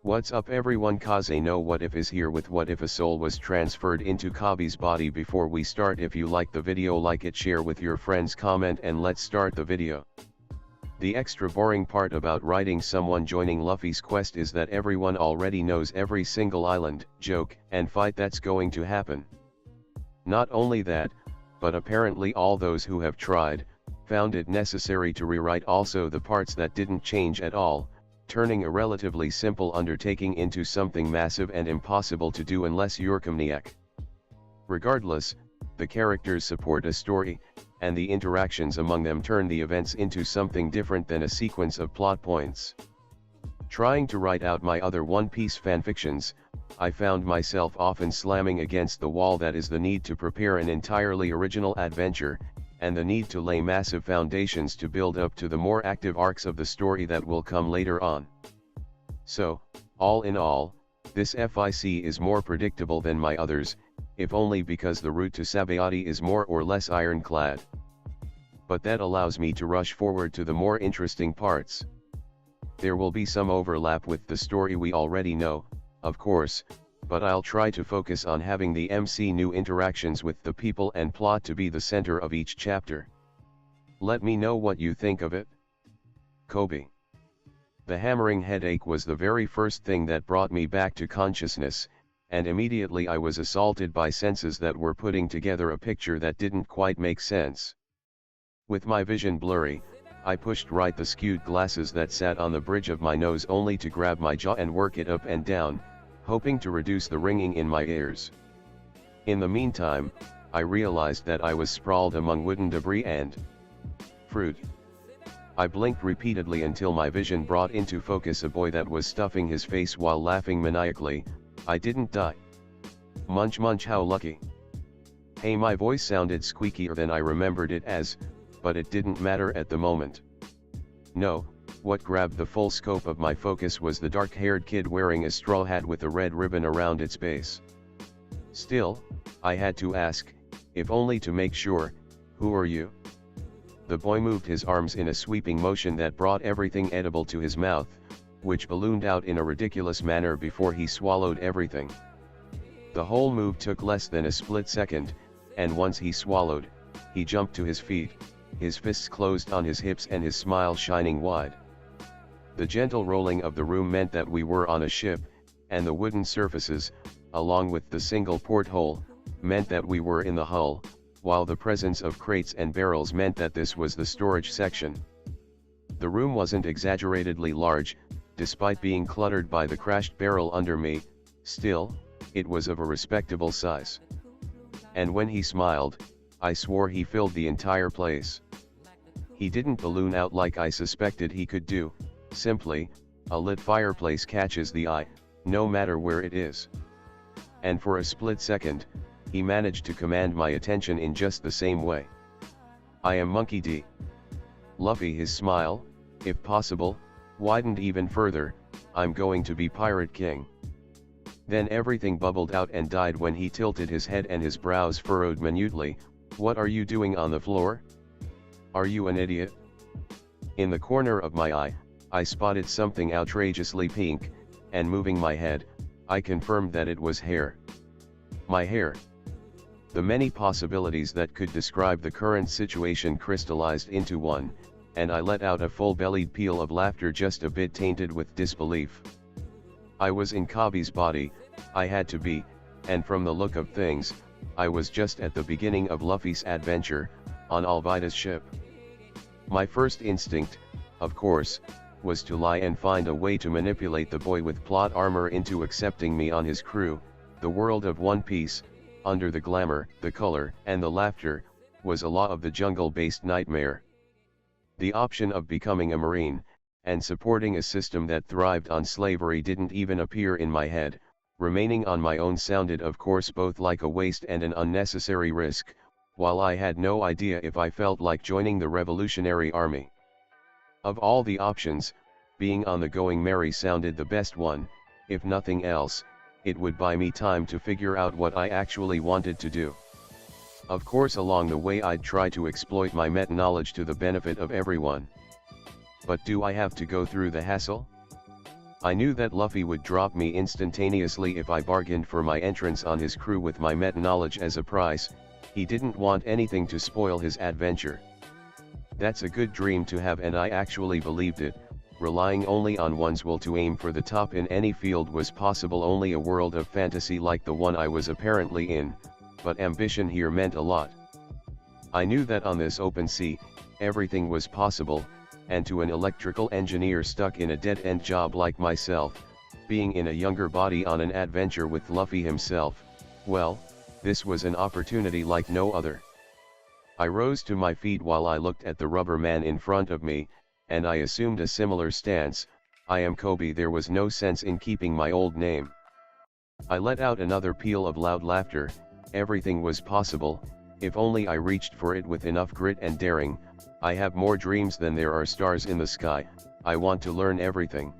What's up everyone, Kaze no What If is here with What If a Soul was transferred into Coby's body. Before we start, if you like the video, like it, share with your friends, comment, and let's start the video. The extra boring part about writing someone joining Luffy's quest is that everyone already knows every single island, joke, and fight that's going to happen. Not only that, but apparently all those who have tried, found it necessary to rewrite also the parts that didn't change at all, turning a relatively simple undertaking into something massive and impossible to do unless you're Komniak. Regardless, the characters support a story, and the interactions among them turn the events into something different than a sequence of plot points. Trying to write out my other One Piece fanfictions, I found myself often slamming against the wall, that is the need to prepare an entirely original adventure, and the need to lay massive foundations to build up to the more active arcs of the story that will come later on. So, all in all, this FIC is more predictable than my others, if only because the route to Sabayati is more or less ironclad. But that allows me to rush forward to the more interesting parts. There will be some overlap with the story we already know, of course, but I'll try to focus on having the MC new interactions with the people and plot to be the center of each chapter. Let me know what you think of it. Coby. The hammering headache was the very first thing that brought me back to consciousness, and immediately I was assaulted by senses that were putting together a picture that didn't quite make sense. With my vision blurry, I pushed right the skewed glasses that sat on the bridge of my nose only to grab my jaw and work it up and down, hoping to reduce the ringing in my ears. In the meantime, I realized that I was sprawled among wooden debris and fruit. I blinked repeatedly until my vision brought into focus a boy that was stuffing his face while laughing maniacally. I didn't die. Munch munch, how lucky. Hey, my voice sounded squeakier than I remembered it as, but it didn't matter at the moment. No, what grabbed the full scope of my focus was the dark-haired kid wearing a straw hat with a red ribbon around its base. Still, I had to ask, if only to make sure, who are you? The boy moved his arms in a sweeping motion that brought everything edible to his mouth, which ballooned out in a ridiculous manner before he swallowed everything. The whole move took less than a split second, and once he swallowed, he jumped to his feet, his fists closed on his hips and his smile shining wide. The gentle rolling of the room meant that we were on a ship, and the wooden surfaces, along with the single porthole, meant that we were in the hull, while the presence of crates and barrels meant that this was the storage section. The room wasn't exaggeratedly large, despite being cluttered by the crashed barrel under me. Still, it was of a respectable size. And when he smiled, I swore he filled the entire place. He didn't balloon out like I suspected he could do. Simply, a lit fireplace catches the eye, no matter where it is. And for a split second, he managed to command my attention in just the same way. I am Monkey D. Luffy, his smile, if possible, widened even further. I'm going to be Pirate King. Then everything bubbled out and died when he tilted his head and his brows furrowed minutely. What are you doing on the floor? Are you an idiot? In the corner of my eye, I spotted something outrageously pink, and moving my head, I confirmed that it was hair. My hair. The many possibilities that could describe the current situation crystallized into one, and I let out a full-bellied peal of laughter, just a bit tainted with disbelief. I was in Coby's body, I had to be, and from the look of things, I was just at the beginning of Luffy's adventure, on Alvida's ship. My first instinct, of course, was to lie and find a way to manipulate the boy with plot armor into accepting me on his crew. The world of One Piece, under the glamour, the color, and the laughter, was a law of the jungle-based nightmare. The option of becoming a marine, and supporting a system that thrived on slavery didn't even appear in my head. Remaining on my own sounded, of course, both like a waste and an unnecessary risk, while I had no idea if I felt like joining the Revolutionary Army. Of all the options, being on the going merry sounded the best one. If nothing else, it would buy me time to figure out what I actually wanted to do. Of course, along the way I'd try to exploit my meta-knowledge to the benefit of everyone. But do I have to go through the hassle? I knew that Luffy would drop me instantaneously if I bargained for my entrance on his crew with my meta-knowledge as a price. He didn't want anything to spoil his adventure. That's a good dream to have, and I actually believed it. Relying only on one's will to aim for the top in any field was possible. Only a world of fantasy like the one I was apparently in, but ambition here meant a lot. I knew that on this open sea, everything was possible, and to an electrical engineer stuck in a dead-end job like myself, being in a younger body on an adventure with Luffy himself, well, this was an opportunity like no other. I rose to my feet while I looked at the rubber man in front of me, and I assumed a similar stance. I am Coby. There was no sense in keeping my old name. I let out another peal of loud laughter. Everything was possible, if only I reached for it with enough grit and daring. I have more dreams than there are stars in the sky. I want to learn everything.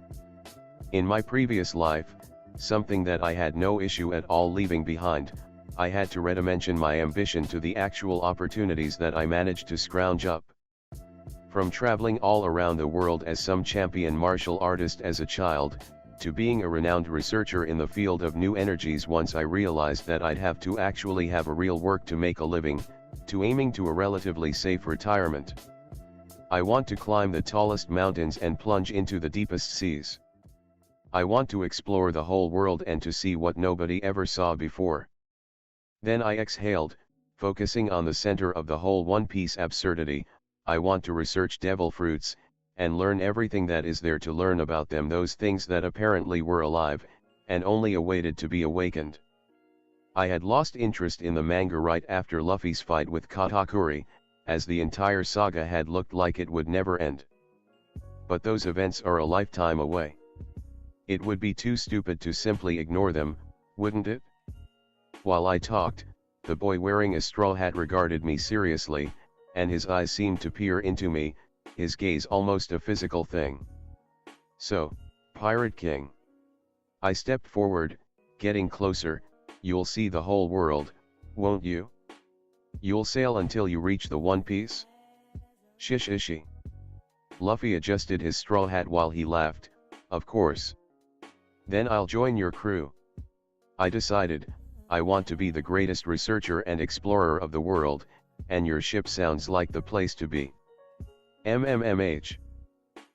In my previous life, something that I had no issue at all leaving behind, I had to redimension my ambition to the actual opportunities that I managed to scrounge up. From traveling all around the world as some champion martial artist as a child, to being a renowned researcher in the field of new energies once I realized that I'd have to actually have a real work to make a living, to aiming to a relatively safe retirement. I want to climb the tallest mountains and plunge into the deepest seas. I want to explore the whole world and to see what nobody ever saw before. Then I exhaled, focusing on the center of the whole One Piece absurdity. I want to research devil fruits, and learn everything that is there to learn about them, those things that apparently were alive, and only awaited to be awakened. I had lost interest in the manga right after Luffy's fight with Katakuri, as the entire saga had looked like it would never end. But those events are a lifetime away. It would be too stupid to simply ignore them, wouldn't it? While I talked, the boy wearing a straw hat regarded me seriously, and his eyes seemed to peer into me, his gaze almost a physical thing. So, Pirate King. I stepped forward, getting closer. You'll see the whole world, won't you? You'll sail until you reach the One Piece? Shish ishi. Luffy adjusted his straw hat while he laughed. Of course. Then I'll join your crew. I decided, I want to be the greatest researcher and explorer of the world, and your ship sounds like the place to be. MMMH.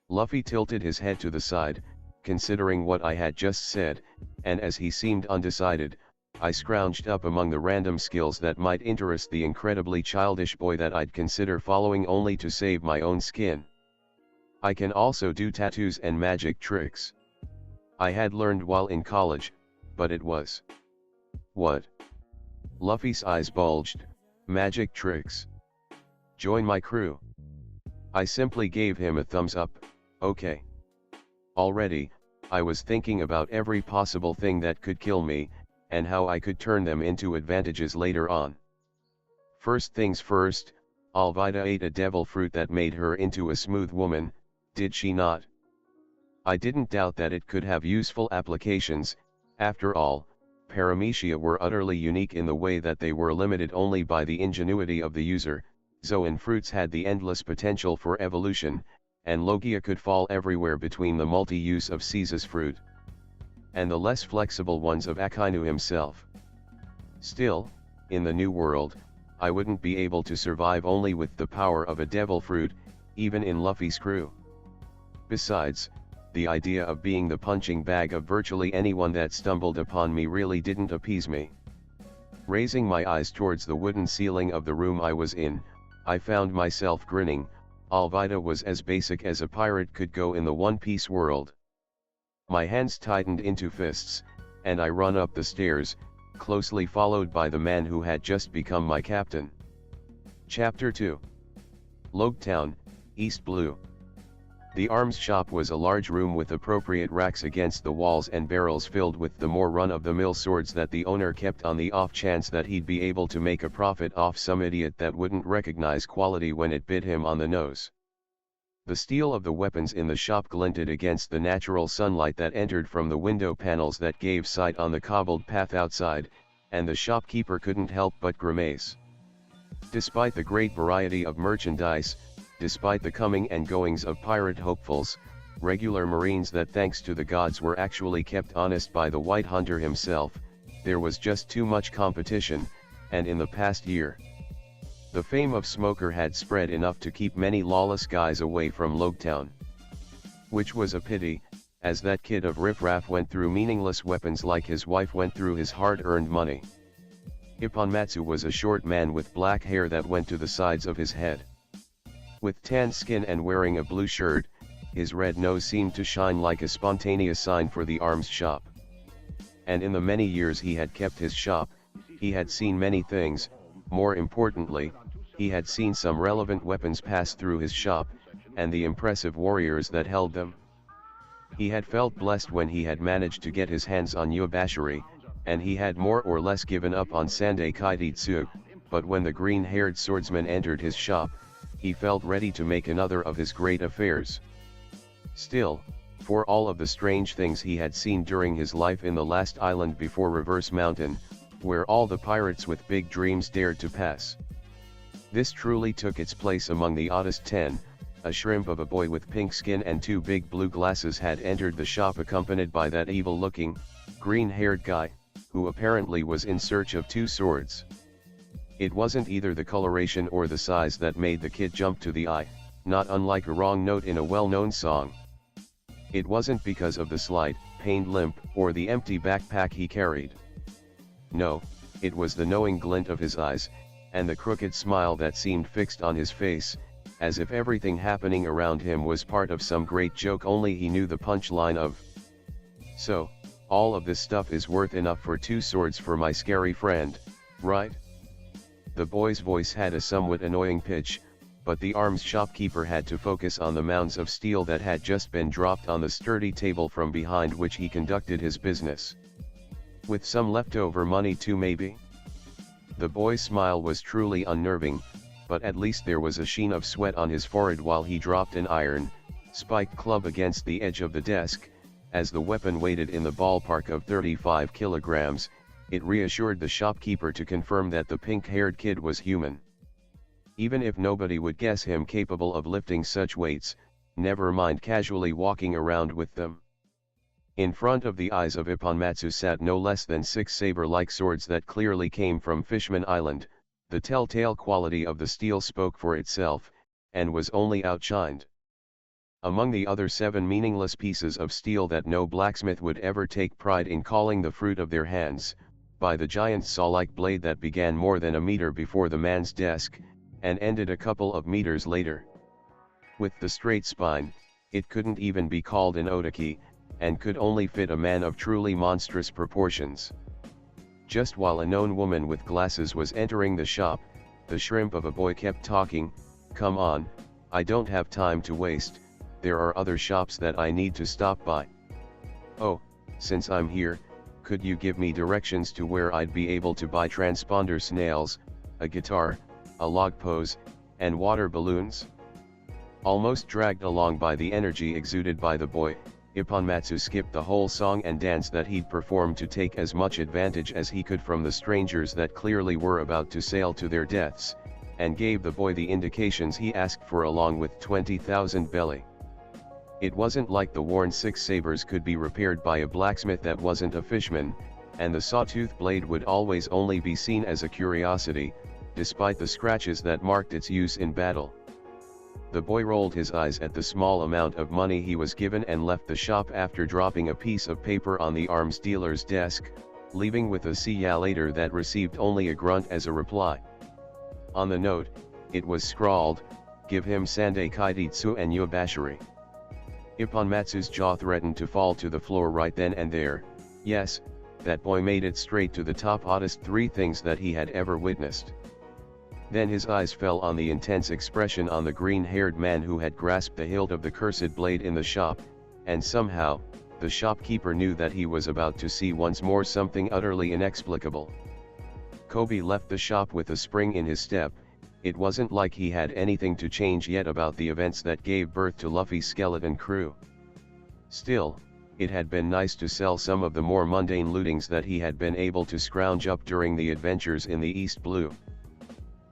Luffy tilted his head to the side, considering what I had just said, and as he seemed undecided, I scrounged up among the random skills that might interest the incredibly childish boy that I'd consider following only to save my own skin. I can also do tattoos and magic tricks. I had learned while in college, but it was... What? Luffy's eyes bulged. Magic tricks. Join my crew. I simply gave him a thumbs up. Okay. Already, I was thinking about every possible thing that could kill me, and how I could turn them into advantages later on. First things first, Alvida ate a devil fruit that made her into a smooth woman, did she not? I didn't doubt that it could have useful applications. After all, paramecia were utterly unique in the way that they were limited only by the ingenuity of the user. Zoan fruits had the endless potential for evolution, and Logia could fall everywhere between the multi-use of Caesar's fruit and the less flexible ones of Akainu himself. Still, in the new world, I wouldn't be able to survive only with the power of a devil fruit, even in Luffy's crew. Besides, the idea of being the punching bag of virtually anyone that stumbled upon me really didn't appease me. Raising my eyes towards the wooden ceiling of the room I was in, I found myself grinning. Alvida was as basic as a pirate could go in the One Piece world. My hands tightened into fists, and I run up the stairs, closely followed by the man who had just become my captain. Chapter 2. Logetown, East Blue. The arms shop was a large room with appropriate racks against the walls and barrels filled with the more run-of-the-mill swords that the owner kept on the off chance that he'd be able to make a profit off some idiot that wouldn't recognize quality when it bit him on the nose. The steel of the weapons in the shop glinted against the natural sunlight that entered from the window panels that gave sight on the cobbled path outside, and the shopkeeper couldn't help but grimace. Despite the great variety of merchandise, despite the coming and goings of pirate hopefuls, regular Marines that thanks to the gods were actually kept honest by the White Hunter himself. There was just too much competition, and in the past year, the fame of Smoker had spread enough to keep many lawless guys away from Logetown. Which was a pity, as that kid of riffraff went through meaningless weapons like his wife went through his hard-earned money. Ipponmatsu was a short man with black hair that went to the sides of his head. With tan skin and wearing a blue shirt, his red nose seemed to shine like a spontaneous sign for the arms shop. And in the many years he had kept his shop, he had seen many things. More importantly, he had seen some relevant weapons pass through his shop, and the impressive warriors that held them. He had felt blessed when he had managed to get his hands on Yubashiri, and he had more or less given up on Sandai Kaititsu, but when the green-haired swordsman entered his shop, he felt ready to make another of his great affairs. Still, for all of the strange things he had seen during his life in the last island before Reverse Mountain, where all the pirates with big dreams dared to pass, this truly took its place among the oddest 10. A shrimp of a boy with pink skin and 2 big blue glasses had entered the shop accompanied by that evil-looking, green-haired guy, who apparently was in search of 2 swords. It wasn't either the coloration or the size that made the kid jump to the eye, not unlike a wrong note in a well-known song. It wasn't because of the slight, pained limp, or the empty backpack he carried. No, it was the knowing glint of his eyes, and the crooked smile that seemed fixed on his face, as if everything happening around him was part of some great joke only he knew the punchline of. So, all of this stuff is worth enough for 2 swords for my scary friend, right? The boy's voice had a somewhat annoying pitch, but the arms shopkeeper had to focus on the mounds of steel that had just been dropped on the sturdy table from behind which he conducted his business. With some leftover money too, maybe? The boy's smile was truly unnerving, but at least there was a sheen of sweat on his forehead while he dropped an iron, spiked club against the edge of the desk. As the weapon weighted in the ballpark of 35 kilograms, it reassured the shopkeeper to confirm that the pink-haired kid was human. Even if nobody would guess him capable of lifting such weights, never mind casually walking around with them. In front of the eyes of Ipponmatsu sat no less than 6 saber-like swords that clearly came from Fishman Island. The telltale quality of the steel spoke for itself, and was only outshined. Among the other 7 meaningless pieces of steel that no blacksmith would ever take pride in calling the fruit of their hands, by the giant saw-like blade that began more than a meter before the man's desk, and ended a couple of meters later. With the straight spine, it couldn't even be called an otaki, and could only fit a man of truly monstrous proportions. Just while a known woman with glasses was entering the shop, the shrimp of a boy kept talking, "Come on, I don't have time to waste, there are other shops that I need to stop by. Oh, since I'm here, could you give me directions to where I'd be able to buy transponder snails, a guitar, a log pose, and water balloons?" Almost dragged along by the energy exuded by the boy, Ipponmatsu skipped the whole song and dance that he'd performed to take as much advantage as he could from the strangers that clearly were about to sail to their deaths, and gave the boy the indications he asked for along with 20,000 belly. It wasn't like the worn 6 sabers could be repaired by a blacksmith that wasn't a fishman, and the sawtooth blade would always only be seen as a curiosity, despite the scratches that marked its use in battle. The boy rolled his eyes at the small amount of money he was given and left the shop after dropping a piece of paper on the arms dealer's desk, leaving with a "see ya later" that received only a grunt as a reply. On the note, it was scrawled, "Give him Sandai Kaititsu and Yubashiri." Ipponmatsu's jaw threatened to fall to the floor right then and there. Yes, that boy made it straight to the top oddest 3 things that he had ever witnessed. Then his eyes fell on the intense expression on the green-haired man who had grasped the hilt of the cursed blade in the shop, and somehow, the shopkeeper knew that he was about to see once more something utterly inexplicable. Coby left the shop with a spring in his step. It wasn't like he had anything to change yet about the events that gave birth to Luffy's skeleton crew. Still, it had been nice to sell some of the more mundane lootings that he had been able to scrounge up during the adventures in the East Blue.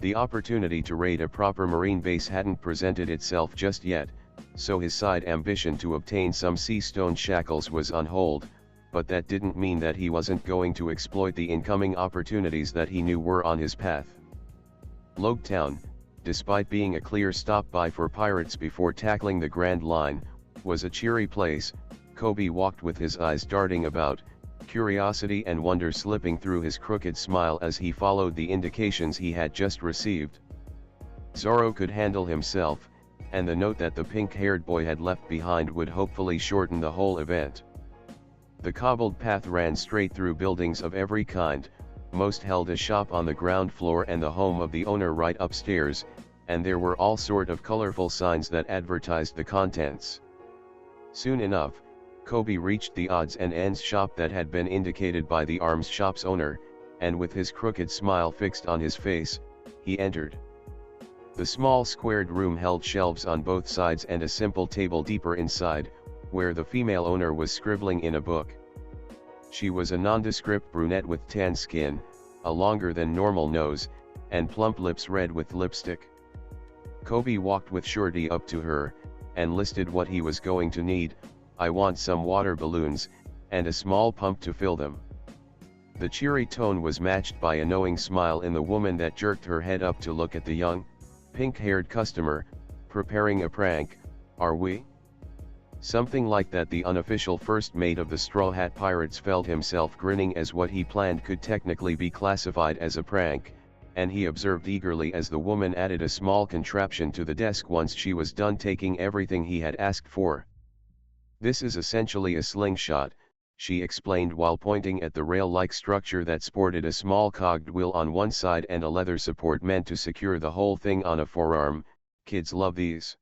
The opportunity to raid a proper marine base hadn't presented itself just yet, so his side ambition to obtain some sea stone shackles was on hold, but that didn't mean that he wasn't going to exploit the incoming opportunities that he knew were on his path. Logtown, despite being a clear stop-by for pirates before tackling the Grand Line, was a cheery place. Coby walked with his eyes darting about, curiosity and wonder slipping through his crooked smile as he followed the indications he had just received. Zoro could handle himself, and the note that the pink-haired boy had left behind would hopefully shorten the whole event. The cobbled path ran straight through buildings of every kind. Most held a shop on the ground floor and the home of the owner right upstairs, and there were all sort of colorful signs that advertised the contents. Soon enough, Coby reached the odds and ends shop that had been indicated by the arms shop's owner, and with his crooked smile fixed on his face, he entered. The small squared room held shelves on both sides and a simple table deeper inside, where the female owner was scribbling in a book. She was a nondescript brunette with tan skin, a longer than normal nose, and plump lips red with lipstick. Coby walked with surety up to her, and listed what he was going to need. "I want some water balloons, and a small pump to fill them." The cheery tone was matched by a knowing smile in the woman that jerked her head up to look at the young, pink-haired customer. "Preparing a prank, are we?" Something like that. The unofficial first mate of the Straw Hat Pirates felt himself grinning as what he planned could technically be classified as a prank, and he observed eagerly as the woman added a small contraption to the desk once she was done taking everything he had asked for. "This is essentially a slingshot," she explained while pointing at the rail-like structure that sported a small cogged wheel on one side and a leather support meant to secure the whole thing on a forearm. "Kids love these."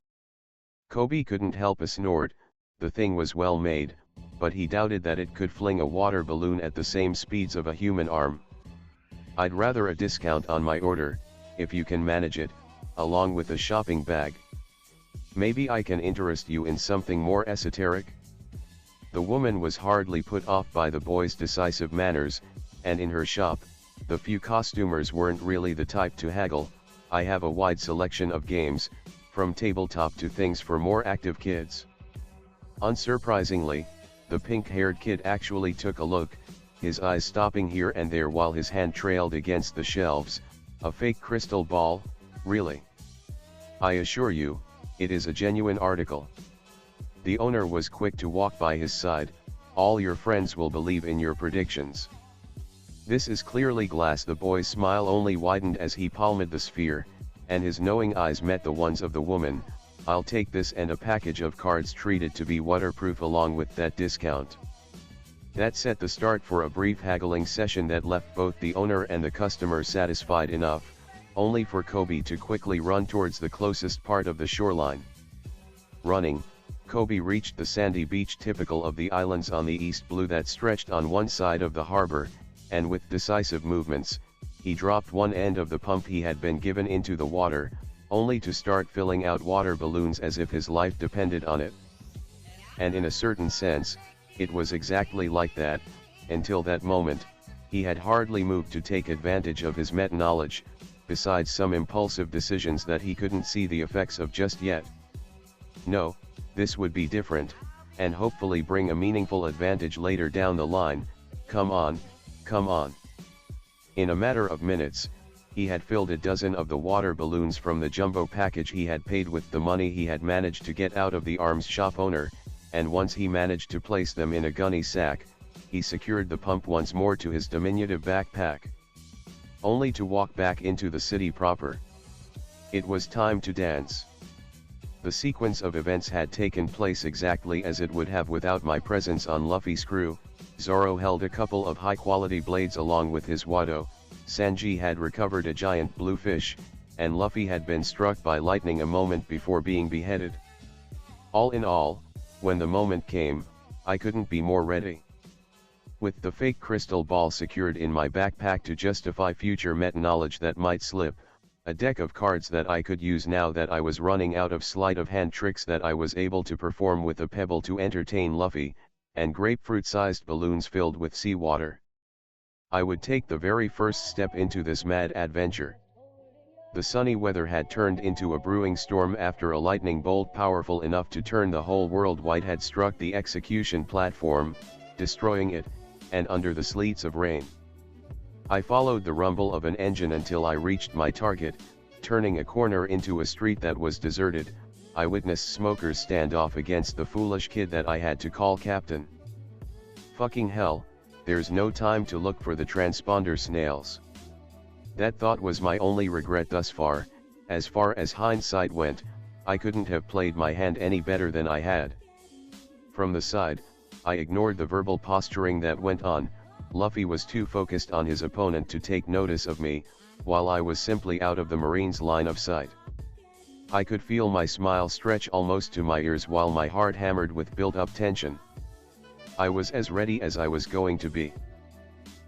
Coby couldn't help a snort. The thing was well made, but he doubted that it could fling a water balloon at the same speeds of a human arm. "I'd rather a discount on my order, if you can manage it, along with a shopping bag. Maybe I can interest you in something more esoteric?" The woman was hardly put off by the boy's decisive manners, and in her shop, the few costumers weren't really the type to haggle. "I have a wide selection of games, from tabletop to things for more active kids." Unsurprisingly, the pink-haired kid actually took a look, his eyes stopping here and there while his hand trailed against the shelves. "A fake crystal ball, really? I assure you, it is a genuine article." The owner was quick to walk by his side. "All your friends will believe in your predictions." "This is clearly glass." The boy's smile only widened as he palmed the sphere, and his knowing eyes met the ones of the woman. "I'll take this and a package of cards treated to be waterproof along with that discount." That set the start for a brief haggling session that left both the owner and the customer satisfied enough, only for Coby to quickly run towards the closest part of the shoreline. Running, Coby reached the sandy beach typical of the islands on the East Blue that stretched on one side of the harbor, and with decisive movements, he dropped one end of the pump he had been given into the water, only to start filling out water balloons as if his life depended on it. And in a certain sense, it was exactly like that. Until that moment, he had hardly moved to take advantage of his meta-knowledge, besides some impulsive decisions that he couldn't see the effects of just yet. No, this would be different, and hopefully bring a meaningful advantage later down the line. Come on, come on. In a matter of minutes, he had filled a dozen of the water balloons from the jumbo package he had paid with the money he had managed to get out of the arms shop owner, and once he managed to place them in a gunny sack, he secured the pump once more to his diminutive backpack. Only to walk back into the city proper. It was time to dance. The sequence of events had taken place exactly as it would have without my presence on Luffy's crew. Zoro held a couple of high-quality blades along with his Wado, Sanji had recovered a giant blue fish, and Luffy had been struck by lightning a moment before being beheaded. All in all, when the moment came, I couldn't be more ready. With the fake crystal ball secured in my backpack to justify future meta-knowledge that might slip, a deck of cards that I could use now that I was running out of sleight-of-hand tricks that I was able to perform with a pebble to entertain Luffy, and grapefruit-sized balloons filled with seawater. I would take the very first step into this mad adventure. The sunny weather had turned into a brewing storm after a lightning bolt powerful enough to turn the whole world white had struck the execution platform, destroying it, and under the sleets of rain. I followed the rumble of an engine until I reached my target. Turning a corner into a street that was deserted, I witnessed smokers stand off against the foolish kid that I had to call captain. Fucking hell, there's no time to look for the transponder snails. That thought was my only regret thus far. As hindsight went, I couldn't have played my hand any better than I had. From the side, I ignored the verbal posturing that went on. Luffy was too focused on his opponent to take notice of me, while I was simply out of the Marine's line of sight. I could feel my smile stretch almost to my ears while my heart hammered with built-up tension. I was as ready as I was going to be.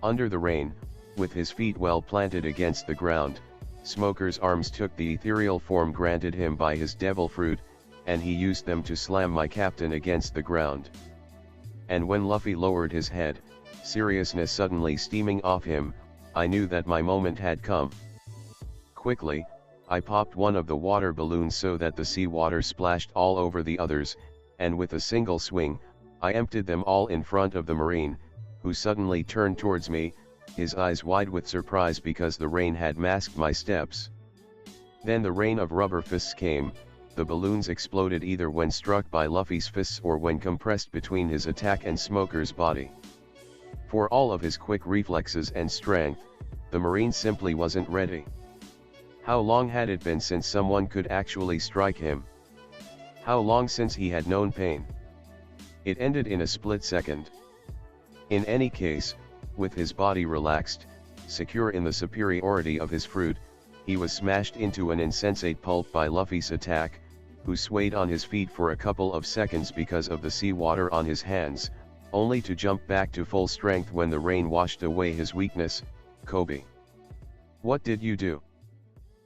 Under the rain, with his feet well planted against the ground, Smoker's arms took the ethereal form granted him by his devil fruit, and he used them to slam my captain against the ground. And when Luffy lowered his head, seriousness suddenly steaming off him, I knew that my moment had come. Quickly, I popped one of the water balloons so that the seawater splashed all over the others, and with a single swing, I emptied them all in front of the Marine, who suddenly turned towards me, his eyes wide with surprise because the rain had masked my steps. Then the rain of rubber fists came. The balloons exploded either when struck by Luffy's fists or when compressed between his attack and Smoker's body. For all of his quick reflexes and strength, the Marine simply wasn't ready. How long had it been since someone could actually strike him? How long since he had known pain? It ended in a split second. In any case, with his body relaxed, secure in the superiority of his fruit, he was smashed into an insensate pulp by Luffy's attack, who swayed on his feet for a couple of seconds because of the seawater on his hands, only to jump back to full strength when the rain washed away his weakness. Coby. What did you do?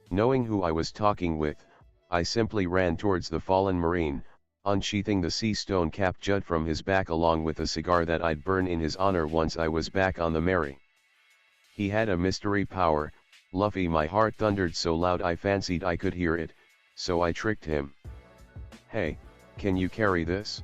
Knowing who I was talking with, I simply ran towards the fallen Marine, unsheathing the sea stone capped jut from his back along with a cigar that I'd burn in his honor once I was back on the Mary. He had a mystery power, Luffy. My heart thundered so loud I fancied I could hear it, so I tricked him. Hey, can you carry this?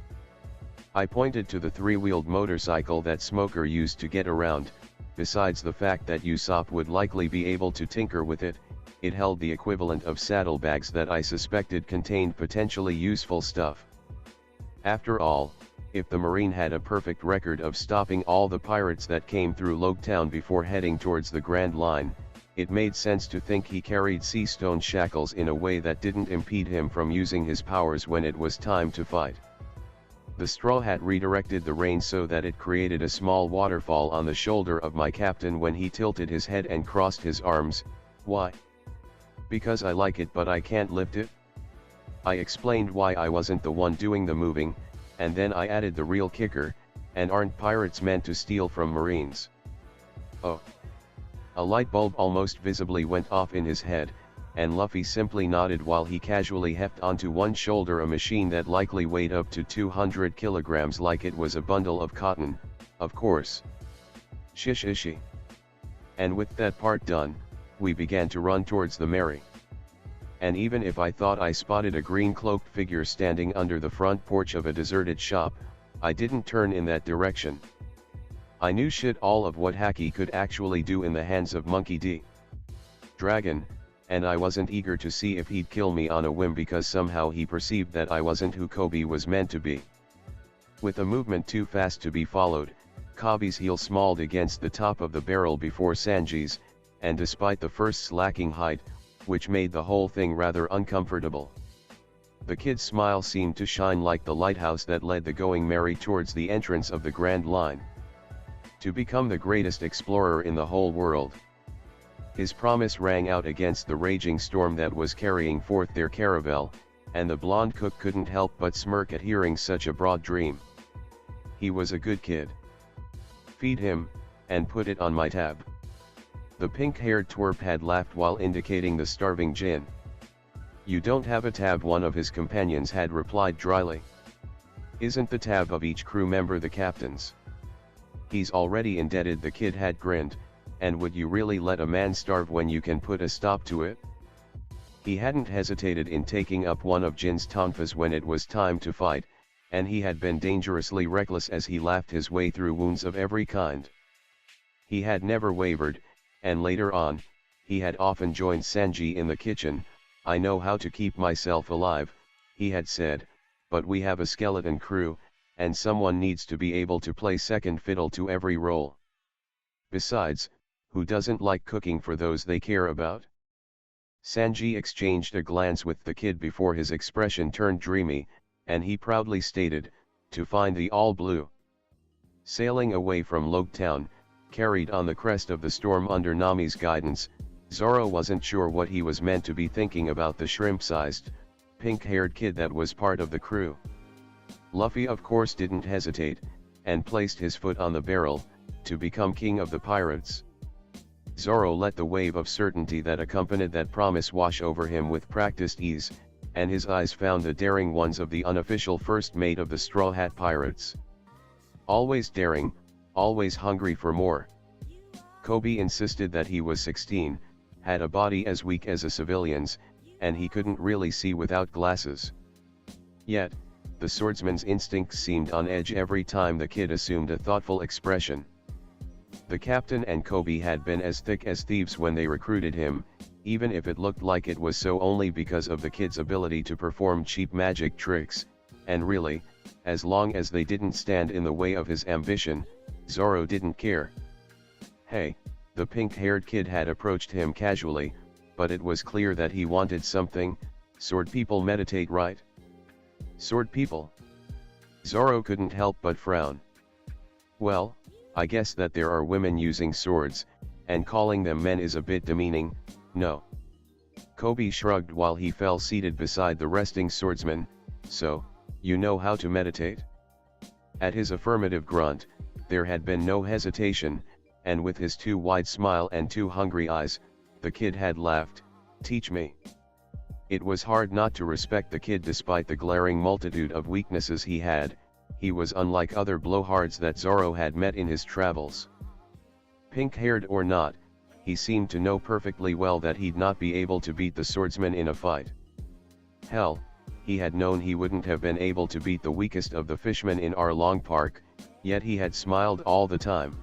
I pointed to the three-wheeled motorcycle that Smoker used to get around. Besides the fact that Usopp would likely be able to tinker with it, it held the equivalent of saddlebags that I suspected contained potentially useful stuff. After all, if the Marine had a perfect record of stopping all the pirates that came through Loketown before heading towards the Grand Line, it made sense to think he carried sea stone shackles in a way that didn't impede him from using his powers when it was time to fight. The straw hat redirected the rain so that it created a small waterfall on the shoulder of my captain when he tilted his head and crossed his arms. Why? Because I like it but I can't lift it? I explained why I wasn't the one doing the moving, and then I added the real kicker, and aren't pirates meant to steal from Marines? Oh. A light bulb almost visibly went off in his head, and Luffy simply nodded while he casually heft onto one shoulder a machine that likely weighed up to 200 kilograms like it was a bundle of cotton, of course. Shish. And with that part done, we began to run towards the Mary. And even if I thought I spotted a green-cloaked figure standing under the front porch of a deserted shop, I didn't turn in that direction. I knew shit all of what Haki could actually do in the hands of Monkey D. Dragon, and I wasn't eager to see if he'd kill me on a whim because somehow he perceived that I wasn't who Coby was meant to be. With a movement too fast to be followed, Coby's heel smalled against the top of the barrel before Sanji's, and despite the first's lacking height, which made the whole thing rather uncomfortable, the kid's smile seemed to shine like the lighthouse that led the Going Merry towards the entrance of the Grand Line. To become the greatest explorer in the whole world. His promise rang out against the raging storm that was carrying forth their caravel, and the blonde cook couldn't help but smirk at hearing such a broad dream. He was a good kid. Feed him, and put it on my tab. The pink-haired twerp had laughed while indicating the starving Jin. You don't have a tab, one of his companions had replied dryly. Isn't the tab of each crew member the captain's? He's already indebted, the kid had grinned, and would you really let a man starve when you can put a stop to it? He hadn't hesitated in taking up one of Jin's tonfas when it was time to fight, and he had been dangerously reckless as he laughed his way through wounds of every kind. He had never wavered, and later on, he had often joined Sanji in the kitchen. "I know how to keep myself alive," he had said, "but we have a skeleton crew, and someone needs to be able to play second fiddle to every role. Besides, who doesn't like cooking for those they care about?" Sanji exchanged a glance with the kid before his expression turned dreamy, and he proudly stated, "To find the all blue." Sailing away from Logue Town, carried on the crest of the storm under Nami's guidance, Zoro wasn't sure what he was meant to be thinking about the shrimp-sized, pink-haired kid that was part of the crew. Luffy of course didn't hesitate, and placed his foot on the barrel, to become king of the pirates. Zoro let the wave of certainty that accompanied that promise wash over him with practiced ease, and his eyes found the daring ones of the unofficial first mate of the Straw Hat Pirates. Always daring, always hungry for more. Coby insisted that he was 16, had a body as weak as a civilian's, and he couldn't really see without glasses. Yet, the swordsman's instincts seemed on edge every time the kid assumed a thoughtful expression. The captain and Coby had been as thick as thieves when they recruited him, even if it looked like it was so only because of the kid's ability to perform cheap magic tricks, and really, as long as they didn't stand in the way of his ambition, Zoro didn't care. Hey, the pink-haired kid had approached him casually, but it was clear that he wanted something. Sword people meditate, right? Sword people? Zoro couldn't help but frown. Well, I guess that there are women using swords, and calling them men is a bit demeaning, no. Coby shrugged while he fell seated beside the resting swordsman. So, you know how to meditate? At his affirmative grunt, there had been no hesitation, and with his too wide smile and too hungry eyes, the kid had laughed. Teach me. It was hard not to respect the kid despite the glaring multitude of weaknesses he had. He was unlike other blowhards that Zoro had met in his travels. Pink-haired or not, he seemed to know perfectly well that he'd not be able to beat the swordsman in a fight. Hell, he had known he wouldn't have been able to beat the weakest of the fishmen in Arlong Park, yet he had smiled all the time.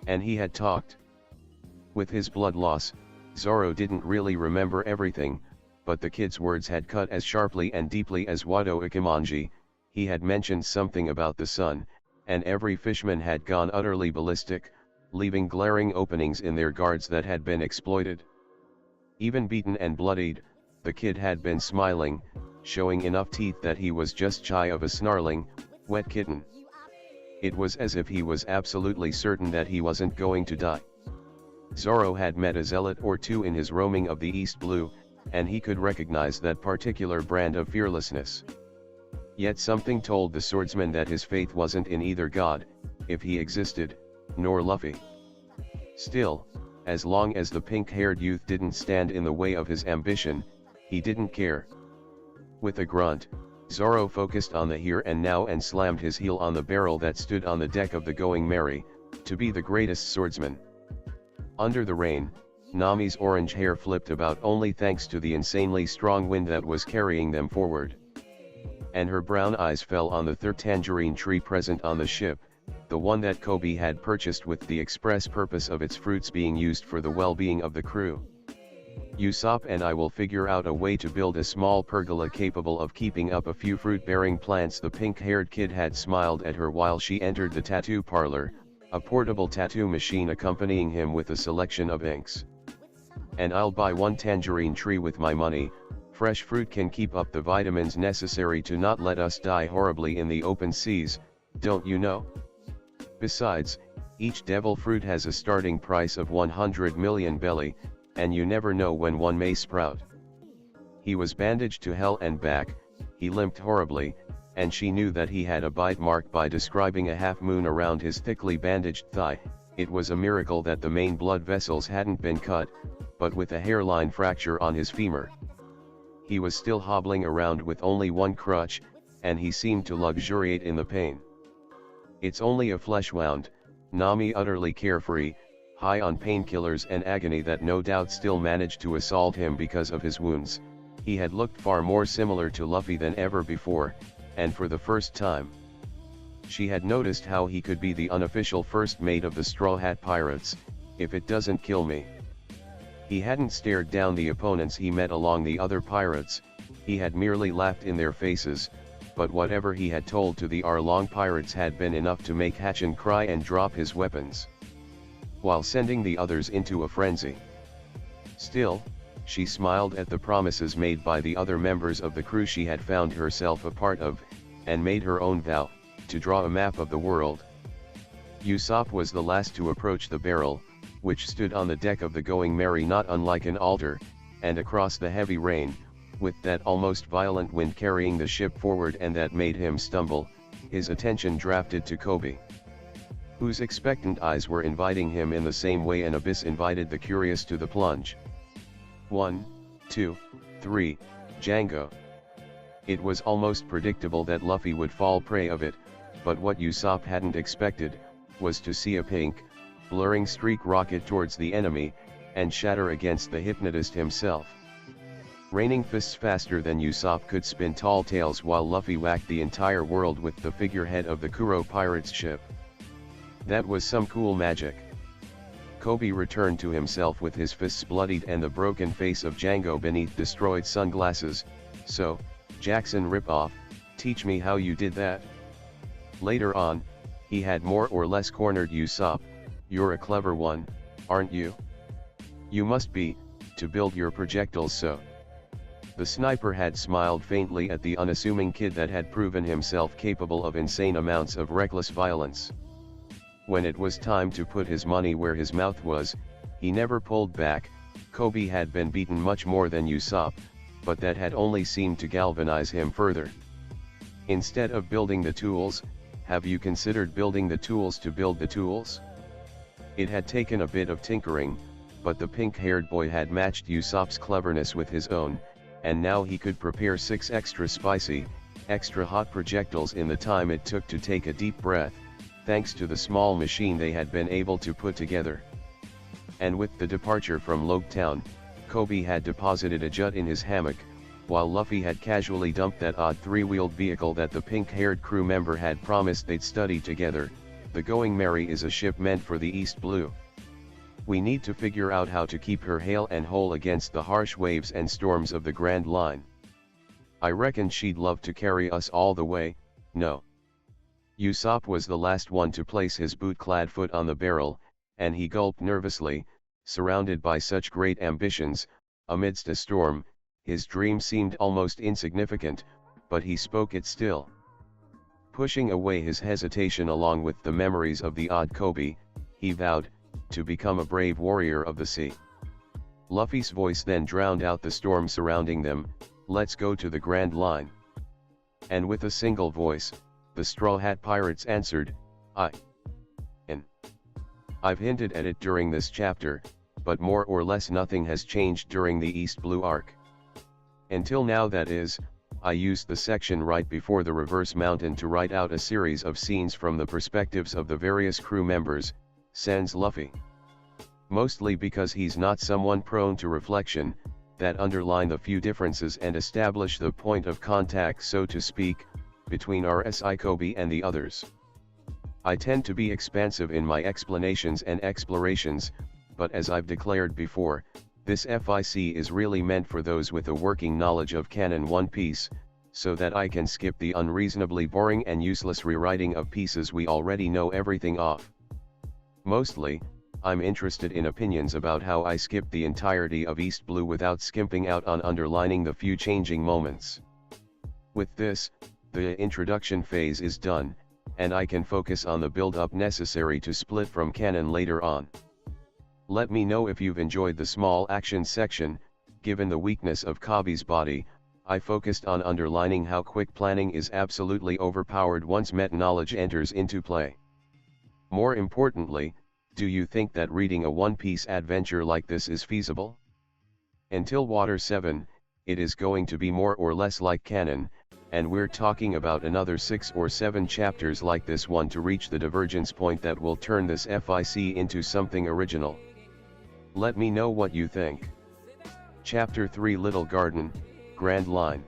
And he had talked. With his blood loss, Zoro didn't really remember everything, but the kid's words had cut as sharply and deeply as Wado Ikemanji. He had mentioned something about the sun, and every fishman had gone utterly ballistic, leaving glaring openings in their guards that had been exploited. Even beaten and bloodied, the kid had been smiling, showing enough teeth that he was just shy of a snarling, wet kitten. It was as if he was absolutely certain that he wasn't going to die. Zoro had met a zealot or two in his roaming of the East Blue, and he could recognize that particular brand of fearlessness. Yet something told the swordsman that his faith wasn't in either God, if he existed, nor Luffy. Still, as long as the pink-haired youth didn't stand in the way of his ambition, he didn't care. With a grunt, Zoro focused on the here and now and slammed his heel on the barrel that stood on the deck of the Going Merry, to be the greatest swordsman. Under the rain, Nami's orange hair flipped about only thanks to the insanely strong wind that was carrying them forward. And her brown eyes fell on the third tangerine tree present on the ship, the one that Coby had purchased with the express purpose of its fruits being used for the well-being of the crew. Usopp and I will figure out a way to build a small pergola capable of keeping up a few fruit-bearing plants. The pink-haired kid had smiled at her while she entered the tattoo parlor, a portable tattoo machine accompanying him with a selection of inks. And I'll buy one tangerine tree with my money. Fresh fruit can keep up the vitamins necessary to not let us die horribly in the open seas, don't you know? Besides, each devil fruit has a starting price of 100 million belly, and you never know when one may sprout. He was bandaged to hell and back, he limped horribly, and she knew that he had a bite mark by describing a half-moon around his thickly bandaged thigh. It was a miracle that the main blood vessels hadn't been cut, but with a hairline fracture on his femur. He was still hobbling around with only one crutch, and he seemed to luxuriate in the pain. It's only a flesh wound, Nami utterly carefree, high on painkillers and agony that no doubt still managed to assault him because of his wounds, he had looked far more similar to Luffy than ever before, and for the first time. She had noticed how he could be the unofficial first mate of the Straw Hat Pirates, if it doesn't kill me. He hadn't stared down the opponents he met along the other pirates, he had merely laughed in their faces, but whatever he had told to the Arlong pirates had been enough to make Hachin cry and drop his weapons, while sending the others into a frenzy. Still, she smiled at the promises made by the other members of the crew she had found herself a part of, and made her own vow, to draw a map of the world. Usopp was the last to approach the barrel, which stood on the deck of the Going Merry not unlike an altar, and across the heavy rain, with that almost violent wind carrying the ship forward and that made him stumble, his attention drafted to Coby, whose expectant eyes were inviting him in the same way an abyss invited the curious to the plunge. 1, 2, 3, Django. It was almost predictable that Luffy would fall prey of it, but what Usopp hadn't expected, was to see a pink, blurring streak rocket towards the enemy, and shatter against the hypnotist himself. Raining fists faster than Usopp could spin tall tales while Luffy whacked the entire world with the figurehead of the Kuro pirate's ship. That was some cool magic. Coby returned to himself with his fists bloodied and the broken face of Django beneath destroyed sunglasses. So, Jackson ripoff, teach me how you did that. Later on, he had more or less cornered Usopp. You're a clever one, aren't you? You must be, to build your projectiles so. The sniper had smiled faintly at the unassuming kid that had proven himself capable of insane amounts of reckless violence. When it was time to put his money where his mouth was, he never pulled back. Coby had been beaten much more than Usopp, but that had only seemed to galvanize him further. Instead of building the tools, have you considered building the tools to build the tools? It had taken a bit of tinkering, but the pink-haired boy had matched Usopp's cleverness with his own, and now he could prepare 6 extra spicy, extra hot projectiles in the time it took to take a deep breath, thanks to the small machine they had been able to put together. And with the departure from Logue Town, Coby had deposited a jut in his hammock, while Luffy had casually dumped that odd 3-wheeled vehicle that the pink-haired crew member had promised they'd study together. The Going Merry is a ship meant for the East Blue. We need to figure out how to keep her hale and whole against the harsh waves and storms of the Grand Line. I reckon she'd love to carry us all the way, no. Usopp was the last one to place his boot-clad foot on the barrel, and he gulped nervously. Surrounded by such great ambitions, amidst a storm, his dream seemed almost insignificant, but he spoke it still. Pushing away his hesitation along with the memories of the odd Coby, he vowed, to become a brave warrior of the sea. Luffy's voice then drowned out the storm surrounding them. Let's go to the Grand Line. And with a single voice, the Straw Hat Pirates answered, Aye. I've hinted at it during this chapter, but more or less nothing has changed during the East Blue arc. Until now, that is, I used the section right before the Reverse Mountain to write out a series of scenes from the perspectives of the various crew members, sans Luffy. Mostly because he's not someone prone to reflection, that underline the few differences and establish the point of contact, so to speak, between RSI Coby and the others. I tend to be expansive in my explanations and explorations, but as I've declared before, this FIC is really meant for those with a working knowledge of canon One Piece, so that I can skip the unreasonably boring and useless rewriting of pieces we already know everything of. Mostly, I'm interested in opinions about how I skipped the entirety of East Blue without skimping out on underlining the few changing moments. With this, the introduction phase is done, and I can focus on the build-up necessary to split from canon later on. Let me know if you've enjoyed the small action section. Given the weakness of Coby's body, I focused on underlining how quick planning is absolutely overpowered once meta-knowledge enters into play. More importantly, do you think that reading a One Piece adventure like this is feasible? Until Water 7, it is going to be more or less like canon, and we're talking about another 6 or 7 chapters like this one to reach the divergence point that will turn this FIC into something original. Let me know what you think. Chapter 3 Little Garden, Grand Line.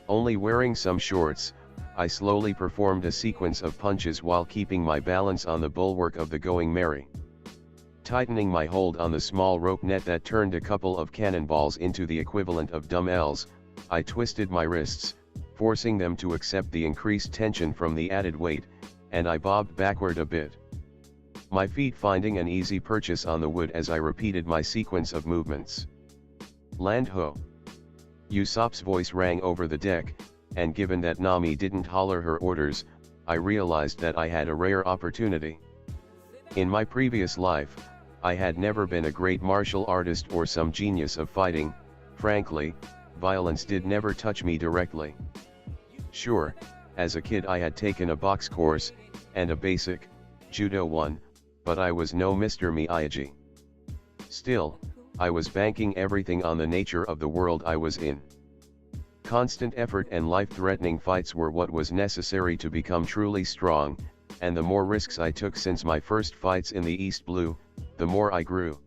Only wearing some shorts, I slowly performed a sequence of punches while keeping my balance on the bulwark of the Going Merry. Tightening my hold on the small rope net that turned a couple of cannonballs into the equivalent of dumbbells, I twisted my wrists, forcing them to accept the increased tension from the added weight, and I bobbed backward a bit. My feet finding an easy purchase on the wood as I repeated my sequence of movements. Land ho! Usopp's voice rang over the deck, and given that Nami didn't holler her orders, I realized that I had a rare opportunity. In my previous life, I had never been a great martial artist or some genius of fighting. Frankly, violence did never touch me directly. Sure, as a kid I had taken a box course, and a basic, judo one, but I was no Mr. Miyagi. Still, I was banking everything on the nature of the world I was in. Constant effort and life-threatening fights were what was necessary to become truly strong, and the more risks I took since my first fights in the East Blue, the more I grew.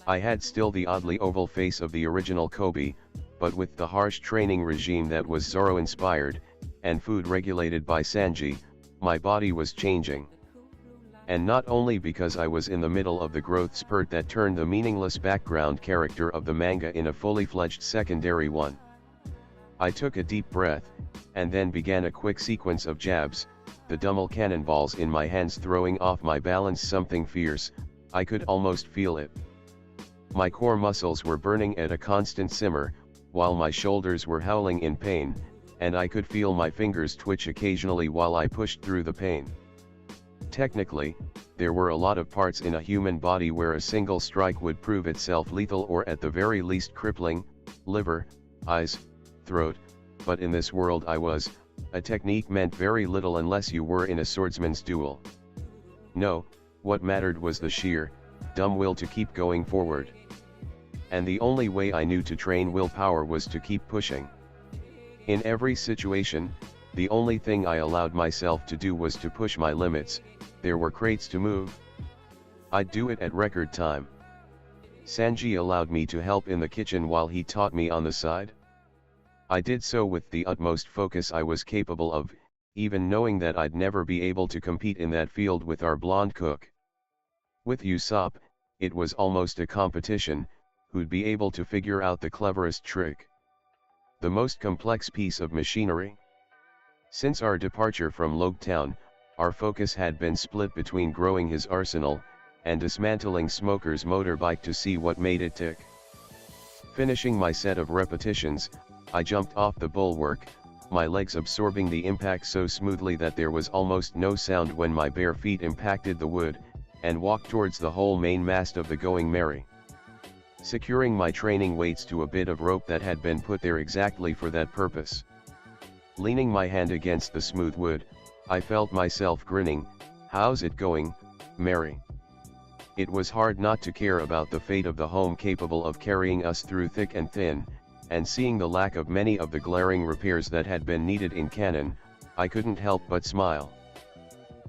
I had still the oddly oval face of the original Coby, but with the harsh training regime that was Zoro-inspired, and food regulated by Sanji, my body was changing. And not only because I was in the middle of the growth spurt that turned the meaningless background character of the manga in a fully fledged secondary one. I took a deep breath, and then began a quick sequence of jabs, the dumbbell cannonballs in my hands throwing off my balance something fierce. I could almost feel it. My core muscles were burning at a constant simmer, while my shoulders were howling in pain, and I could feel my fingers twitch occasionally while I pushed through the pain. Technically, there were a lot of parts in a human body where a single strike would prove itself lethal or at the very least crippling: liver, eyes, throat, but in this world a technique meant very little unless you were in a swordsman's duel. No, what mattered was the sheer, dumb will to keep going forward. And the only way I knew to train willpower was to keep pushing. In every situation, the only thing I allowed myself to do was to push my limits. There were crates to move. I'd do it at record time. Sanji allowed me to help in the kitchen while he taught me on the side. I did so with the utmost focus I was capable of, even knowing that I'd never be able to compete in that field with our blonde cook. With Usopp, it was almost a competition, who'd be able to figure out the cleverest trick, the most complex piece of machinery. Since our departure from Logetown, our focus had been split between growing his arsenal, and dismantling Smoker's motorbike to see what made it tick. Finishing my set of repetitions, I jumped off the bulwark, my legs absorbing the impact so smoothly that there was almost no sound when my bare feet impacted the wood, and walked towards the whole main mast of the Going Merry. Securing my training weights to a bit of rope that had been put there exactly for that purpose. Leaning my hand against the smooth wood, I felt myself grinning. How's it going, Mary? It was hard not to care about the fate of the home capable of carrying us through thick and thin, and seeing the lack of many of the glaring repairs that had been needed in canon, I couldn't help but smile.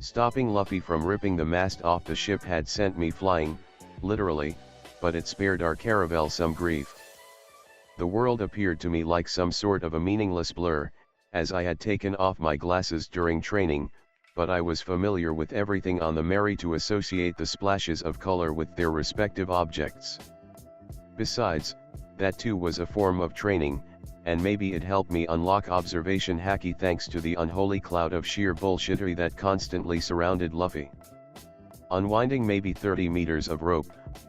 Stopping Luffy from ripping the mast off the ship had sent me flying, literally, but it spared our caravel some grief. The world appeared to me like some sort of a meaningless blur, as I had taken off my glasses during training, but I was familiar with everything on the Merry to associate the splashes of color with their respective objects. Besides, that too was a form of training, and maybe it helped me unlock observation haki thanks to the unholy cloud of sheer bullshittery that constantly surrounded Luffy. Unwinding maybe 30 meters of rope,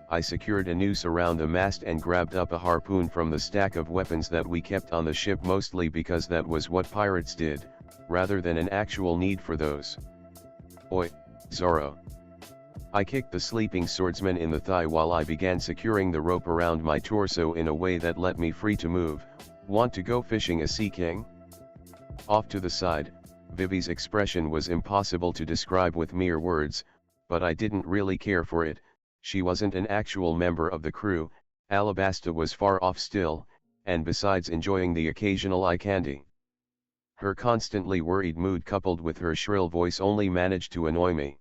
I secured a noose around the mast and grabbed up a harpoon from the stack of weapons that we kept on the ship, mostly because that was what pirates did, rather than an actual need for those. Oi, Zoro. I kicked the sleeping swordsman in the thigh while I began securing the rope around my torso in a way that let me free to move. Want to go fishing, a sea king? Off to the side, Vivi's expression was impossible to describe with mere words, but I didn't really care for it. She wasn't an actual member of the crew, Alabasta was far off still, and besides enjoying the occasional eye candy. Her constantly worried mood coupled with her shrill voice only managed to annoy me.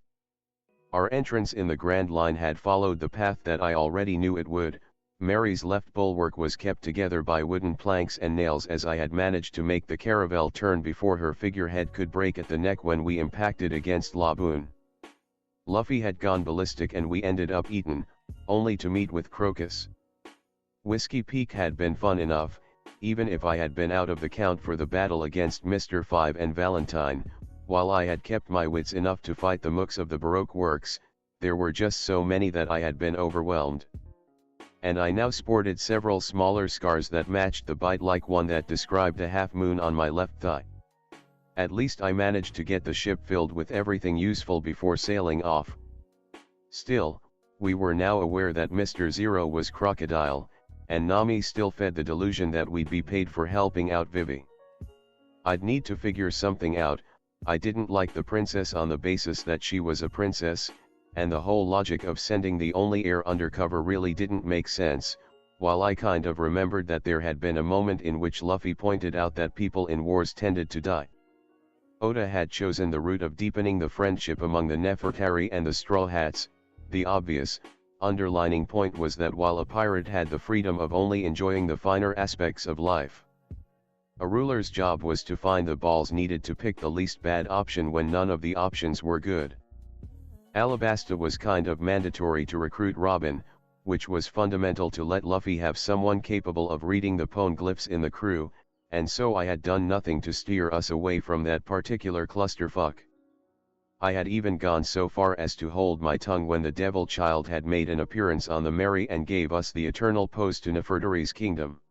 Our entrance in the Grand Line had followed the path that I already knew it would. Mary's left bulwark was kept together by wooden planks and nails, as I had managed to make the caravel turn before her figurehead could break at the neck when we impacted against Laboon. Luffy had gone ballistic and we ended up eaten, only to meet with Crocus. Whiskey Peak had been fun enough, even if I had been out of the count for the battle against Mr. Five and Valentine. While I had kept my wits enough to fight the mooks of the Baroque works, there were just so many that I had been overwhelmed. And I now sported several smaller scars that matched the bite, like one that described a half moon on my left thigh. At least I managed to get the ship filled with everything useful before sailing off. Still, we were now aware that Mr. Zero was Crocodile, and Nami still fed the delusion that we'd be paid for helping out Vivi. I'd need to figure something out. I didn't like the princess on the basis that she was a princess, and the whole logic of sending the only heir undercover really didn't make sense, while I kind of remembered that there had been a moment in which Luffy pointed out that people in wars tended to die. Oda had chosen the route of deepening the friendship among the Nefertari and the Straw Hats. The obvious, underlining point was that while a pirate had the freedom of only enjoying the finer aspects of life, a ruler's job was to find the balls needed to pick the least bad option when none of the options were good. Alabasta was kind of mandatory to recruit Robin, which was fundamental to let Luffy have someone capable of reading the poneglyphs in the crew, and so I had done nothing to steer us away from that particular clusterfuck. I had even gone so far as to hold my tongue when the Devil Child had made an appearance on the Mary and gave us the eternal pose to Nefertari's kingdom.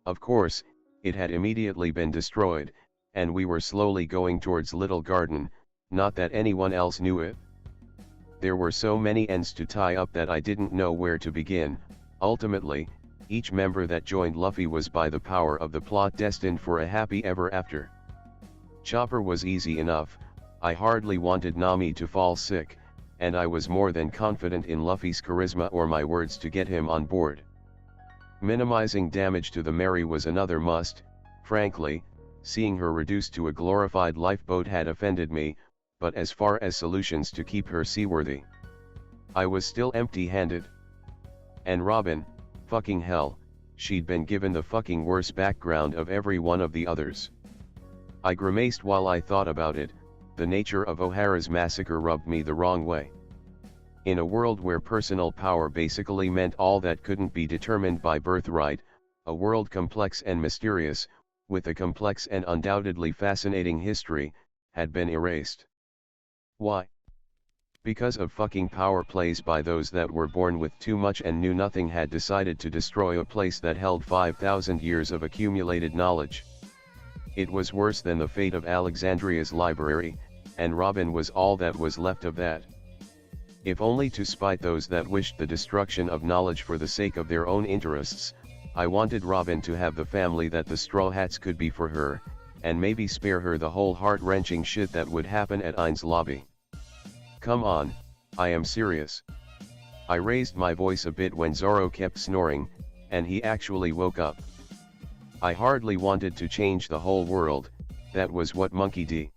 Of course, it had immediately been destroyed, and we were slowly going towards Little Garden, not that anyone else knew it. There were so many ends to tie up that I didn't know where to begin. Ultimately, each member that joined Luffy was by the power of the plot destined for a happy ever after. Chopper was easy enough. I hardly wanted Nami to fall sick, and I was more than confident in Luffy's charisma or my words to get him on board. Minimizing damage to the Mary was another must. Frankly, seeing her reduced to a glorified lifeboat had offended me, but as far as solutions to keep her seaworthy, I was still empty-handed. And Robin, fucking hell, she'd been given the fucking worst background of every one of the others. I grimaced while I thought about it. The nature of O'Hara's massacre rubbed me the wrong way. In a world where personal power basically meant all that couldn't be determined by birthright, a world complex and mysterious, with a complex and undoubtedly fascinating history, had been erased. Why? Because of fucking power plays by those that were born with too much and knew nothing had decided to destroy a place that held 5,000 years of accumulated knowledge. It was worse than the fate of Alexandria's library, and Robin was all that was left of that. If only to spite those that wished the destruction of knowledge for the sake of their own interests, I wanted Robin to have the family that the Straw Hats could be for her, and maybe spare her the whole heart-wrenching shit that would happen at Ain's lobby. Come on, I am serious. I raised my voice a bit when Zoro kept snoring, and he actually woke up. I hardly wanted to change the whole world, that was what Monkey D.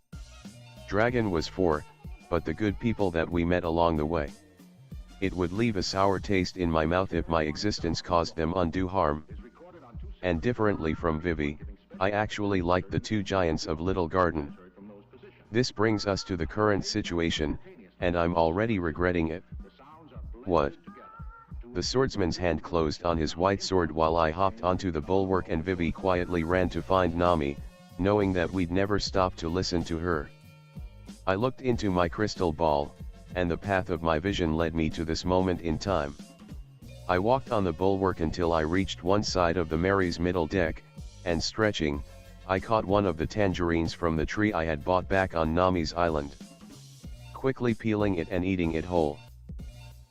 Dragon was for, but the good people that we met along the way. It would leave a sour taste in my mouth if my existence caused them undue harm. And differently from Vivi, I actually liked the two giants of Little Garden. This brings us to the current situation, and I'm already regretting it. What? The swordsman's hand closed on his white sword while I hopped onto the bulwark and Vivi quietly ran to find Nami, knowing that we'd never stop to listen to her. I looked into my crystal ball, and the path of my vision led me to this moment in time. I walked on the bulwark until I reached one side of the Mary's middle deck, and stretching, I caught one of the tangerines from the tree I had bought back on Nami's island. Quickly peeling it and eating it whole.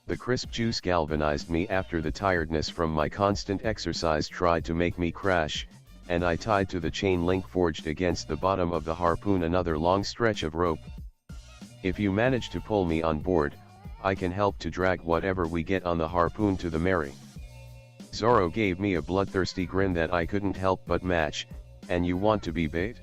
The crisp juice galvanized me after the tiredness from my constant exercise tried to make me crash, and I tied to the chain link forged against the bottom of the harpoon another long stretch of rope. If you manage to pull me on board, I can help to drag whatever we get on the harpoon to the Mary. Zoro gave me a bloodthirsty grin that I couldn't help but match. And you want to be bait?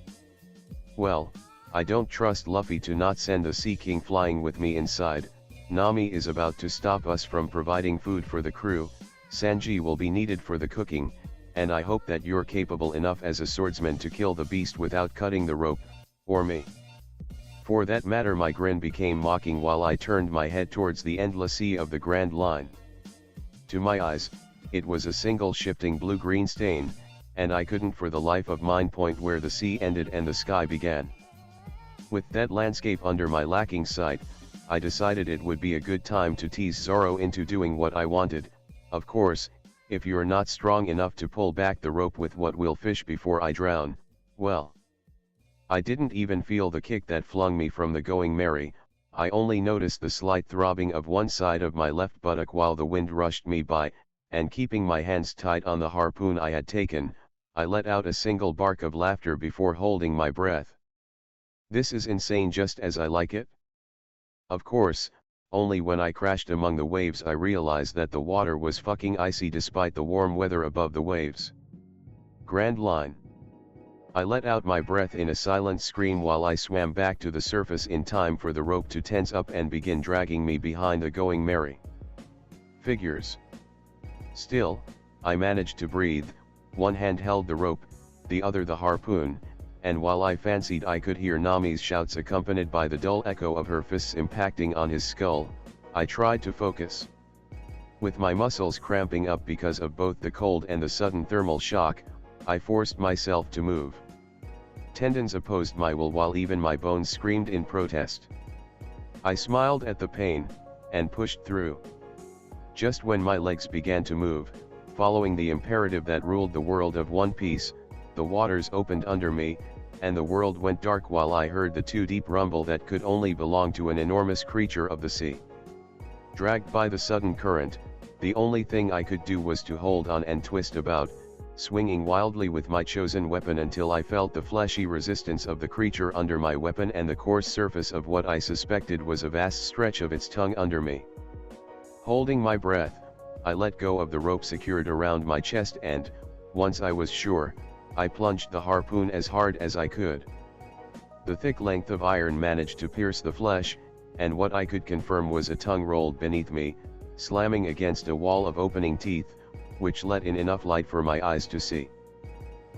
Well, I don't trust Luffy to not send the Sea King flying with me inside. Nami is about to stop us from providing food for the crew, Sanji will be needed for the cooking, and I hope that you're capable enough as a swordsman to kill the beast without cutting the rope, or me. For that matter, my grin became mocking while I turned my head towards the endless sea of the Grand Line. To my eyes, it was a single shifting blue-green stain, and I couldn't for the life of mine point where the sea ended and the sky began. With that landscape under my lacking sight, I decided it would be a good time to tease Zoro into doing what I wanted. Of course, if you're not strong enough to pull back the rope with what will fish before I drown, well. I didn't even feel the kick that flung me from the Going Merry, I only noticed the slight throbbing of one side of my left buttock while the wind rushed me by, and keeping my hands tight on the harpoon I had taken, I let out a single bark of laughter before holding my breath. This is insane just as I like it? Of course, only when I crashed among the waves I realized that the water was fucking icy despite the warm weather above the waves. Grand Line. I let out my breath in a silent scream while I swam back to the surface in time for the rope to tense up and begin dragging me behind the Going Merry. Figures. Still, I managed to breathe, one hand held the rope, the other the harpoon, and while I fancied I could hear Nami's shouts accompanied by the dull echo of her fists impacting on his skull, I tried to focus. With my muscles cramping up because of both the cold and the sudden thermal shock, I forced myself to move. Tendons opposed my will while even my bones screamed in protest. I smiled at the pain, and pushed through. Just when my legs began to move, following the imperative that ruled the world of One Piece, the waters opened under me, and the world went dark while I heard the too deep rumble that could only belong to an enormous creature of the sea. Dragged by the sudden current, the only thing I could do was to hold on and twist about, swinging wildly with my chosen weapon until I felt the fleshy resistance of the creature under my weapon and the coarse surface of what I suspected was a vast stretch of its tongue under me. Holding my breath, I let go of the rope secured around my chest and, once I was sure, I plunged the harpoon as hard as I could. The thick length of iron managed to pierce the flesh, and what I could confirm was a tongue rolled beneath me, slamming against a wall of opening teeth, which let in enough light for my eyes to see.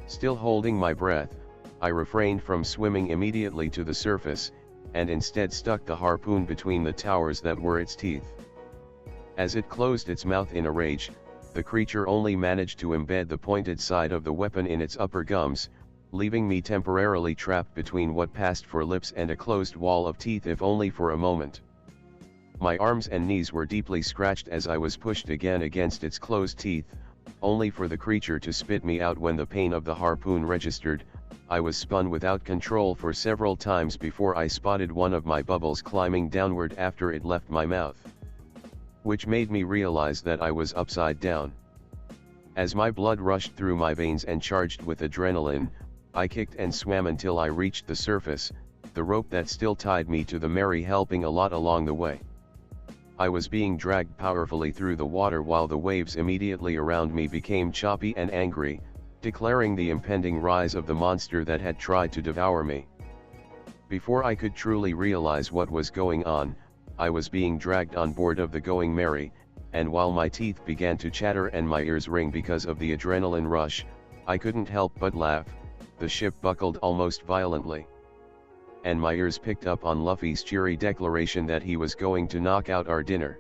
Still holding my breath, I refrained from swimming immediately to the surface, and instead stuck the harpoon between the towers that were its teeth. As it closed its mouth in a rage, the creature only managed to embed the pointed side of the weapon in its upper gums, leaving me temporarily trapped between what passed for lips and a closed wall of teeth if only for a moment. My arms and knees were deeply scratched as I was pushed again against its closed teeth, only for the creature to spit me out when the pain of the harpoon registered. I was spun without control for several times before I spotted one of my bubbles climbing downward after it left my mouth, which made me realize that I was upside down. As my blood rushed through my veins and charged with adrenaline, I kicked and swam until I reached the surface, the rope that still tied me to the Merry helping a lot along the way. I was being dragged powerfully through the water while the waves immediately around me became choppy and angry, declaring the impending rise of the monster that had tried to devour me. Before I could truly realize what was going on, I was being dragged on board of the Going Merry, and while my teeth began to chatter and my ears ring because of the adrenaline rush, I couldn't help but laugh. The ship buckled almost violently, and my ears picked up on Luffy's cheery declaration that he was going to knock out our dinner.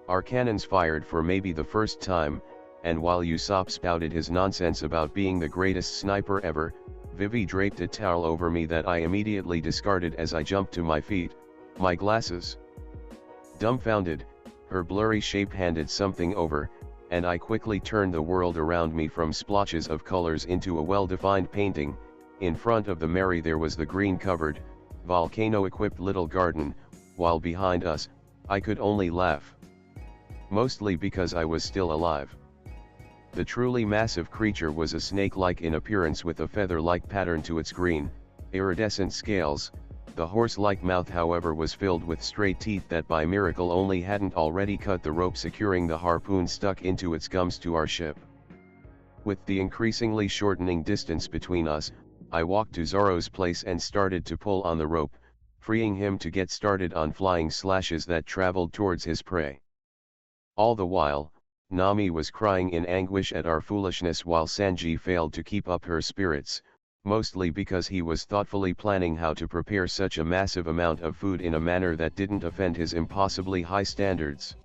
Our cannons fired for maybe the first time, and while Usopp spouted his nonsense about being the greatest sniper ever, Vivi draped a towel over me that I immediately discarded as I jumped to my feet. My glasses. Dumbfounded, her blurry shape handed something over, and I quickly turned the world around me from splotches of colors into a well-defined painting. In front of the Merry there was the green-covered, volcano-equipped little garden, while behind us, I could only laugh. Mostly because I was still alive. The truly massive creature was a snake-like in appearance with a feather-like pattern to its green, iridescent scales. The horse-like mouth however was filled with straight teeth that by miracle only hadn't already cut the rope securing the harpoon stuck into its gums to our ship. With the increasingly shortening distance between us, I walked to Zoro's place and started to pull on the rope, freeing him to get started on flying slashes that traveled towards his prey. All the while, Nami was crying in anguish at our foolishness while Sanji failed to keep up her spirits, mostly because he was thoughtfully planning how to prepare such a massive amount of food in a manner that didn't offend his impossibly high standards.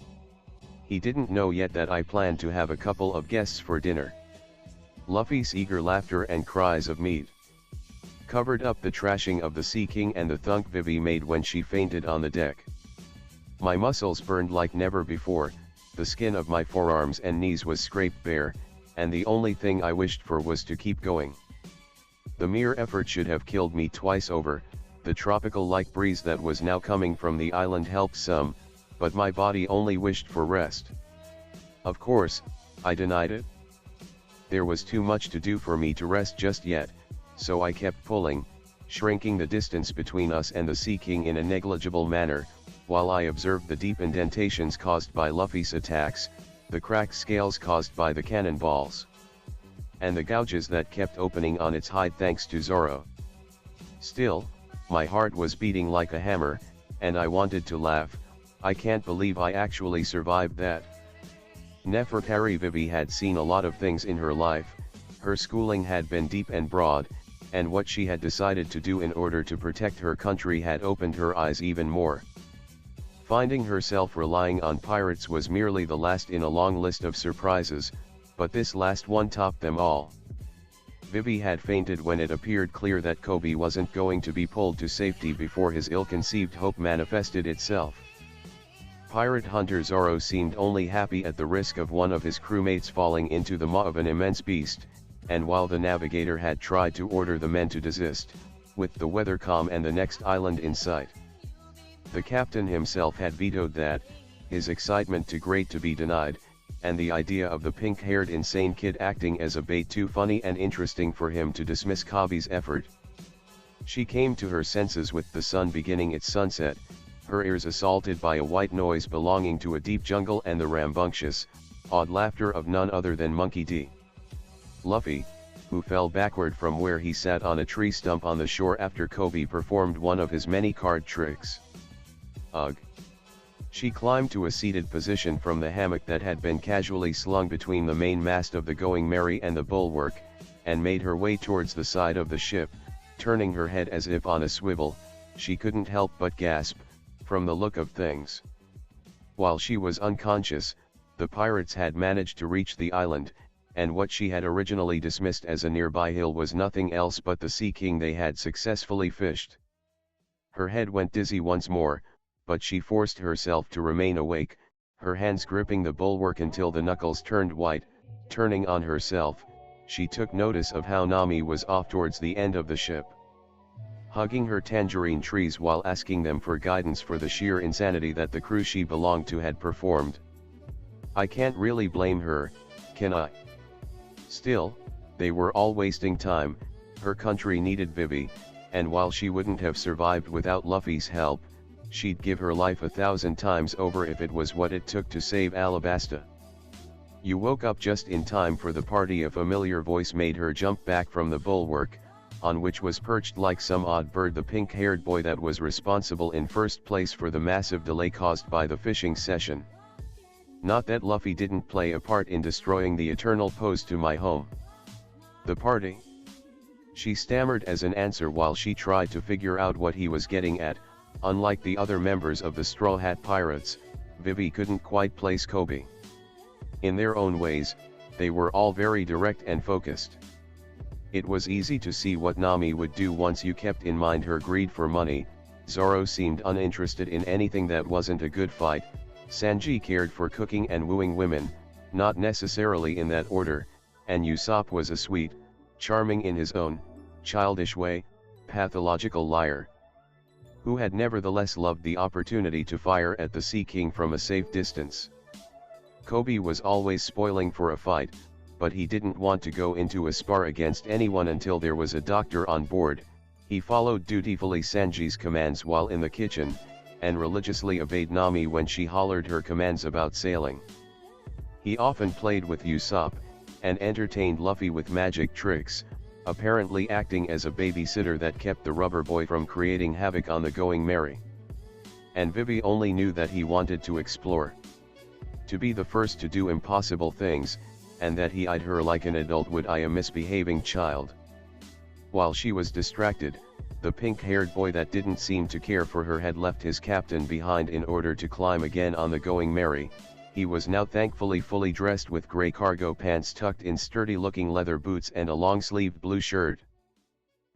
He didn't know yet that I planned to have a couple of guests for dinner. Luffy's eager laughter and cries of meat covered up the trashing of the Sea King and the thunk Vivi made when she fainted on the deck. My muscles burned like never before, the skin of my forearms and knees was scraped bare, and the only thing I wished for was to keep going. The mere effort should have killed me twice over. The tropical-like breeze that was now coming from the island helped some, but my body only wished for rest. Of course, I denied it. There was too much to do for me to rest just yet, so I kept pulling, shrinking the distance between us and the Sea King in a negligible manner, while I observed the deep indentations caused by Luffy's attacks, the cracked scales caused by the cannonballs, and the gouges that kept opening on its hide thanks to Zoro. Still, my heart was beating like a hammer, and I wanted to laugh. I can't believe I actually survived that. Nefertari Vivi had seen a lot of things in her life. Her schooling had been deep and broad, and what she had decided to do in order to protect her country had opened her eyes even more. Finding herself relying on pirates was merely the last in a long list of surprises, but this last one topped them all. Vivi had fainted when it appeared clear that Coby wasn't going to be pulled to safety before his ill-conceived hope manifested itself. Pirate hunter Zoro seemed only happy at the risk of one of his crewmates falling into the maw of an immense beast, and while the navigator had tried to order the men to desist, with the weather calm and the next island in sight, the captain himself had vetoed that, his excitement too great to be denied, and the idea of the pink-haired insane kid acting as a bait too funny and interesting for him to dismiss Coby's effort. She came to her senses with the sun beginning its sunset, her ears assaulted by a white noise belonging to a deep jungle and the rambunctious, odd laughter of none other than Monkey D. Luffy, who fell backward from where he sat on a tree stump on the shore after Coby performed one of his many card tricks. Ugh. She climbed to a seated position from the hammock that had been casually slung between the main mast of the Going Merry and the bulwark, and made her way towards the side of the ship, turning her head as if on a swivel. She couldn't help but gasp, from the look of things. While she was unconscious, the pirates had managed to reach the island, and what she had originally dismissed as a nearby hill was nothing else but the Sea King they had successfully fished. Her head went dizzy once more, but she forced herself to remain awake, her hands gripping the bulwark until the knuckles turned white. Turning on herself, she took notice of how Nami was off towards the end of the ship, hugging her tangerine trees while asking them for guidance for the sheer insanity that the crew she belonged to had performed. I can't really blame her, can I? Still, they were all wasting time. Her country needed Vivi, and while she wouldn't have survived without Luffy's help, she'd give her life 1,000 times over if it was what it took to save Alabasta. You woke up just in time for the party. A familiar voice made her jump back from the bulwark, on which was perched like some odd bird the pink-haired boy that was responsible in first place for the massive delay caused by the fishing session. Not that Luffy didn't play a part in destroying the eternal pose to my home. The party? She stammered as an answer while she tried to figure out what he was getting at. Unlike the other members of the Straw Hat Pirates, Vivi couldn't quite place Coby. In their own ways, they were all very direct and focused. It was easy to see what Nami would do once you kept in mind her greed for money. Zoro seemed uninterested in anything that wasn't a good fight. Sanji cared for cooking and wooing women, not necessarily in that order, and Usopp was a sweet, charming in his own, childish way, pathological liar, who had nevertheless loved the opportunity to fire at the Sea King from a safe distance. Coby was always spoiling for a fight, but he didn't want to go into a spar against anyone until there was a doctor on board. He followed dutifully Sanji's commands while in the kitchen, and religiously obeyed Nami when she hollered her commands about sailing. He often played with Usopp, and entertained Luffy with magic tricks, apparently acting as a babysitter that kept the rubber boy from creating havoc on the Going Merry. And Vivi only knew that he wanted to explore, to be the first to do impossible things, and that he eyed her like an adult would eye a misbehaving child. While she was distracted, the pink-haired boy that didn't seem to care for her had left his captain behind in order to climb again on the Going Merry. He was now thankfully fully dressed with grey cargo pants tucked in sturdy-looking leather boots and a long-sleeved blue shirt.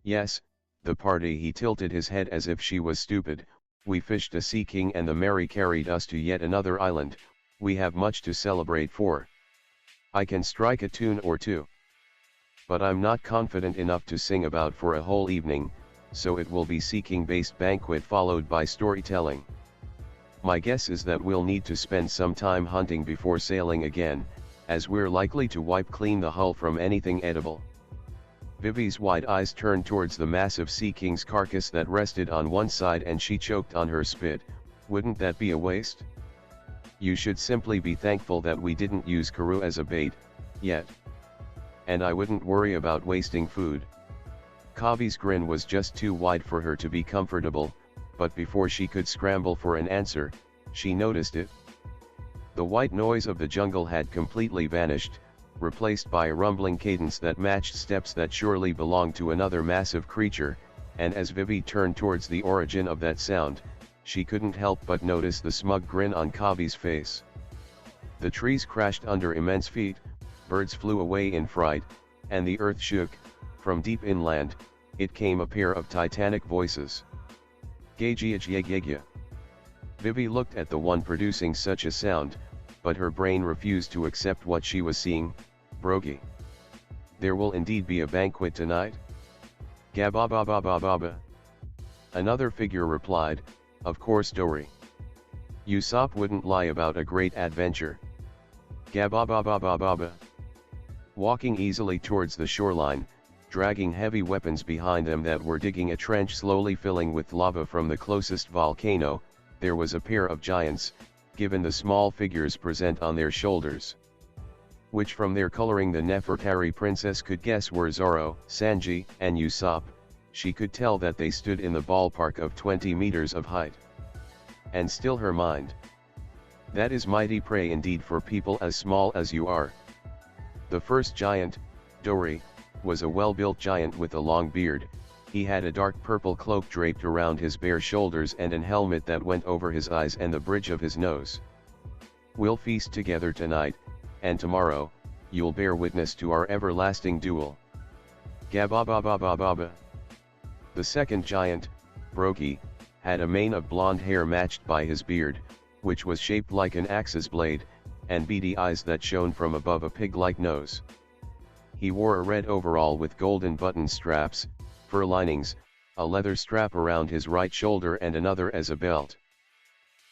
Yes, the party. He tilted his head as if she was stupid. We fished a sea king and the Merry carried us to yet another island. We have much to celebrate for. I can strike a tune or two, but I'm not confident enough to sing about for a whole evening, so it will be Sea King-based banquet followed by storytelling. My guess is that we'll need to spend some time hunting before sailing again, as we're likely to wipe clean the hull from anything edible. Vivi's wide eyes turned towards the massive Sea King's carcass that rested on one side and she choked on her spit. Wouldn't that be a waste? You should simply be thankful that we didn't use Karoo as a bait, yet. And I wouldn't worry about wasting food. Coby's grin was just too wide for her to be comfortable, but before she could scramble for an answer, she noticed it. The white noise of the jungle had completely vanished, replaced by a rumbling cadence that matched steps that surely belonged to another massive creature, and as Vivi turned towards the origin of that sound, she couldn't help but notice the smug grin on Coby's face. The trees crashed under immense feet, birds flew away in fright, and the earth shook. From deep inland, it came a pair of titanic voices. Gagya. Vivi looked at the one producing such a sound, but her brain refused to accept what she was seeing. Brogy. There will indeed be a banquet tonight? Gabababababa. Another figure replied, of course Dory. Usopp wouldn't lie about a great adventure. Gabababababa. Walking easily towards the shoreline, dragging heavy weapons behind them that were digging a trench slowly filling with lava from the closest volcano, there was a pair of giants, given the small figures present on their shoulders, which from their coloring the Nefertari princess could guess were Zoro, Sanji, and Usopp. She could tell that they stood in the ballpark of 20 meters of height. And still her mind. That is mighty prey indeed for people as small as you are. The first giant, Dory, was a well-built giant with a long beard. He had a dark purple cloak draped around his bare shoulders and an helmet that went over his eyes and the bridge of his nose. We'll feast together tonight, and tomorrow, you'll bear witness to our everlasting duel. Gabababababa. The second giant, Brogy, had a mane of blonde hair matched by his beard, which was shaped like an axe's blade, and beady eyes that shone from above a pig-like nose. He wore a red overall with golden button straps, fur linings, a leather strap around his right shoulder and another as a belt.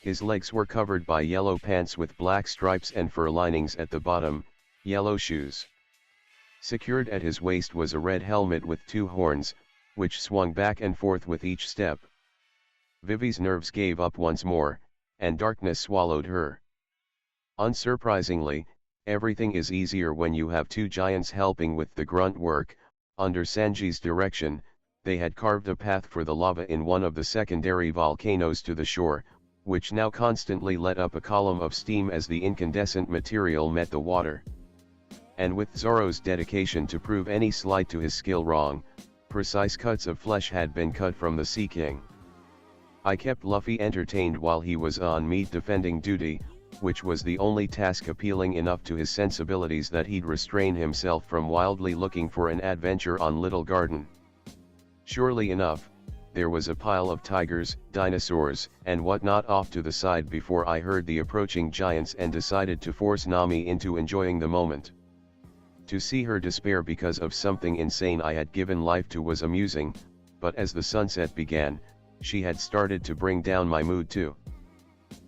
His legs were covered by yellow pants with black stripes and fur linings at the bottom, yellow shoes. Secured at his waist was a red helmet with two horns, which swung back and forth with each step. Vivi's nerves gave up once more, and darkness swallowed her. Unsurprisingly, everything is easier when you have two giants helping with the grunt work. Under Sanji's direction, they had carved a path for the lava in one of the secondary volcanoes to the shore, which now constantly let up a column of steam as the incandescent material met the water. And with Zoro's dedication to prove any slight to his skill wrong, precise cuts of flesh had been cut from the Sea King. I kept Luffy entertained while he was on meat defending duty, which was the only task appealing enough to his sensibilities that he'd restrain himself from wildly looking for an adventure on Little Garden. Surely enough, there was a pile of tigers, dinosaurs, and whatnot off to the side before I heard the approaching giants and decided to force Nami into enjoying the moment. To see her despair because of something insane I had given life to was amusing, but as the sunset began, she had started to bring down my mood too.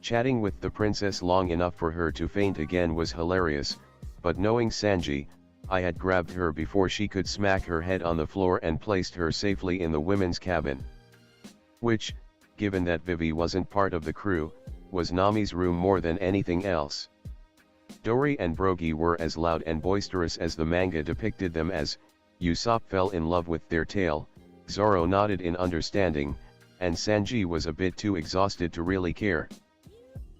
Chatting with the princess long enough for her to faint again was hilarious, but knowing Sanji, I had grabbed her before she could smack her head on the floor and placed her safely in the women's cabin. Which, given that Vivi wasn't part of the crew, was Nami's room more than anything else. Dory and Brogy were as loud and boisterous as the manga depicted them as, Usopp fell in love with their tale, Zoro nodded in understanding, and Sanji was a bit too exhausted to really care.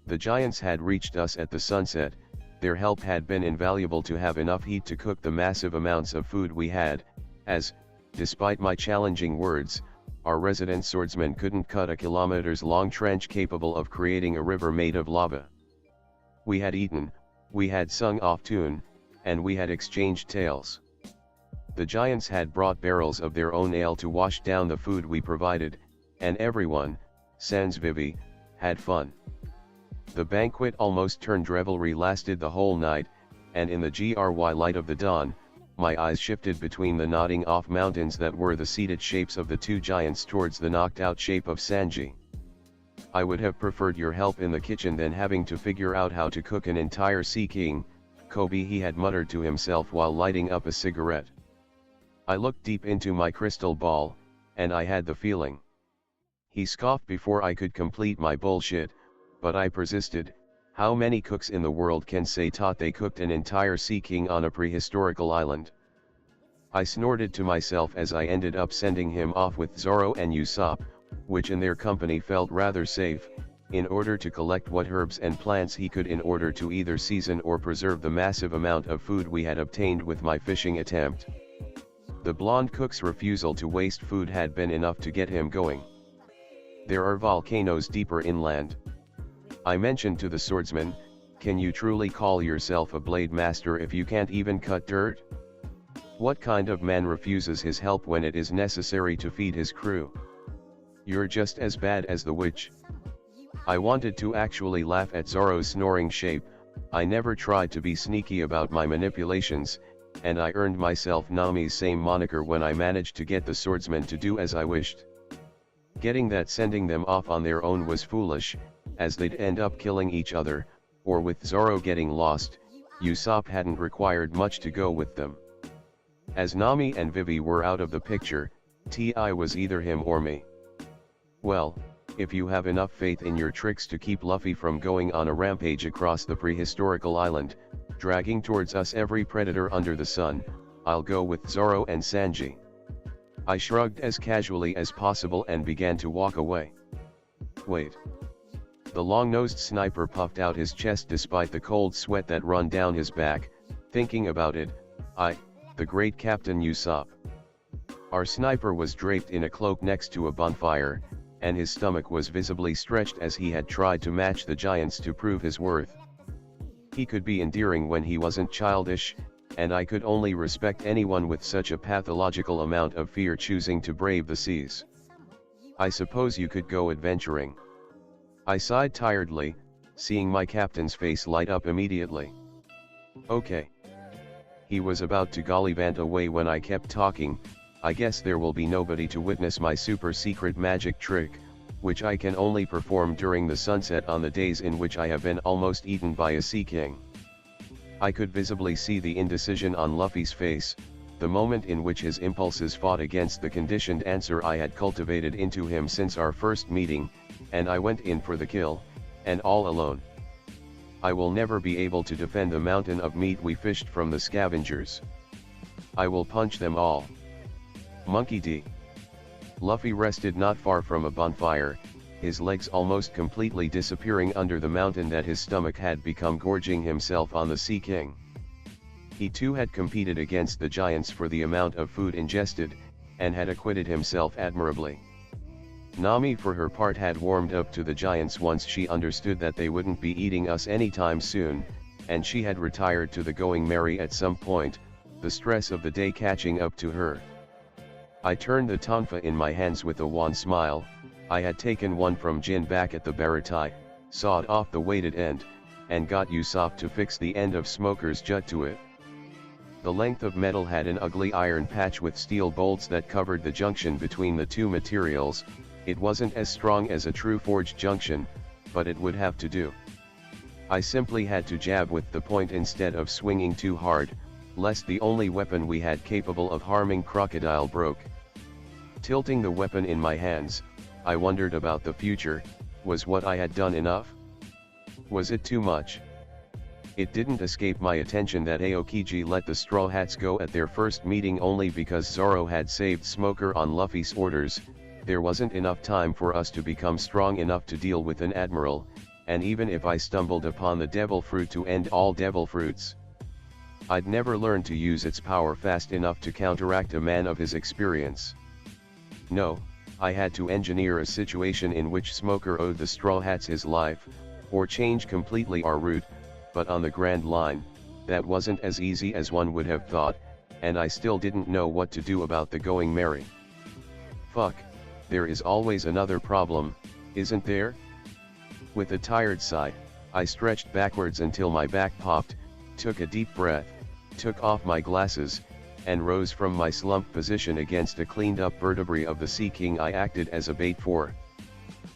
The giants had reached us at the sunset, their help had been invaluable to have enough heat to cook the massive amounts of food we had, as, despite my challenging words, our resident swordsman couldn't cut a kilometers-long trench capable of creating a river made of lava. We had eaten, we had sung off tune, and we had exchanged tales. The giants had brought barrels of their own ale to wash down the food we provided, and everyone, sans Vivi, had fun. The banquet almost turned revelry lasted the whole night, and in the gry light of the dawn, my eyes shifted between the nodding off mountains that were the seated shapes of the two giants towards the knocked out shape of Sanji. I would have preferred your help in the kitchen than having to figure out how to cook an entire Sea King, Coby, he had muttered to himself while lighting up a cigarette. I looked deep into my crystal ball, and I had the feeling. He scoffed before I could complete my bullshit, but I persisted. How many cooks in the world can say they cooked an entire Sea King on a prehistorical island? I snorted to myself as I ended up sending him off with Zoro and Usopp, which in their company felt rather safe, in order to collect what herbs and plants he could in order to either season or preserve the massive amount of food we had obtained with my fishing attempt. The blonde cook's refusal to waste food had been enough to get him going. There are volcanoes deeper inland. I mentioned to the swordsman, can you truly call yourself a blade master if you can't even cut dirt? What kind of man refuses his help when it is necessary to feed his crew? You're just as bad as the witch. I wanted to actually laugh at Zoro's snoring shape. I never tried to be sneaky about my manipulations, and I earned myself Nami's same moniker when I managed to get the swordsman to do as I wished. Getting that sending them off on their own was foolish, as they'd end up killing each other, or with Zoro getting lost, Usopp hadn't required much to go with them. As Nami and Vivi were out of the picture, Ti was either him or me. Well, if you have enough faith in your tricks to keep Luffy from going on a rampage across the prehistorical island, dragging towards us every predator under the sun, I'll go with Zoro and Sanji. I shrugged as casually as possible and began to walk away. Wait. The long-nosed sniper puffed out his chest despite the cold sweat that ran down his back, thinking about it, the great Captain Usopp. Our sniper was draped in a cloak next to a bonfire, and his stomach was visibly stretched as he had tried to match the giants to prove his worth. He could be endearing when he wasn't childish, and I could only respect anyone with such a pathological amount of fear choosing to brave the seas. I suppose you could go adventuring. I sighed tiredly, seeing my captain's face light up immediately. Okay. He was about to gollivant away when I kept talking. I guess there will be nobody to witness my super secret magic trick, which I can only perform during the sunset on the days in which I have been almost eaten by a Sea King. I could visibly see the indecision on Luffy's face, the moment in which his impulses fought against the conditioned answer I had cultivated into him since our first meeting, and I went in for the kill, and all alone. I will never be able to defend the mountain of meat we fished from the scavengers. I will punch them all. Monkey D. Luffy rested not far from a bonfire, his legs almost completely disappearing under the mountain that his stomach had become, gorging himself on the Sea King. He too had competed against the giants for the amount of food ingested, and had acquitted himself admirably. Nami for her part had warmed up to the giants once she understood that they wouldn't be eating us anytime soon, and she had retired to the going merry at some point, the stress of the day catching up to her. I turned the tonfa in my hands with a wan smile. I had taken one from Jin back at the Baratai, sawed off the weighted end, and got Usopp to fix the end of Smoker's jut to it. The length of metal had an ugly iron patch with steel bolts that covered the junction between the two materials. It wasn't as strong as a true forged junction, but it would have to do. I simply had to jab with the point instead of swinging too hard, lest the only weapon we had capable of harming Crocodile broke. Tilting the weapon in my hands, I wondered about the future. Was what I had done enough? Was it too much? It didn't escape my attention that Aokiji let the Straw Hats go at their first meeting only because Zoro had saved Smoker on Luffy's orders. There wasn't enough time for us to become strong enough to deal with an admiral, and even if I stumbled upon the devil fruit to end all devil fruits, I'd never learn to use its power fast enough to counteract a man of his experience. No, I had to engineer a situation in which Smoker owed the Straw Hats his life, or change completely our route, but on the Grand Line, that wasn't as easy as one would have thought, and I still didn't know what to do about the going merry. Fuck, there is always another problem, isn't there? With a tired sigh, I stretched backwards until my back popped, took a deep breath, took off my glasses, and rose from my slumped position against a cleaned up vertebrae of the Sea King I acted as a bait for.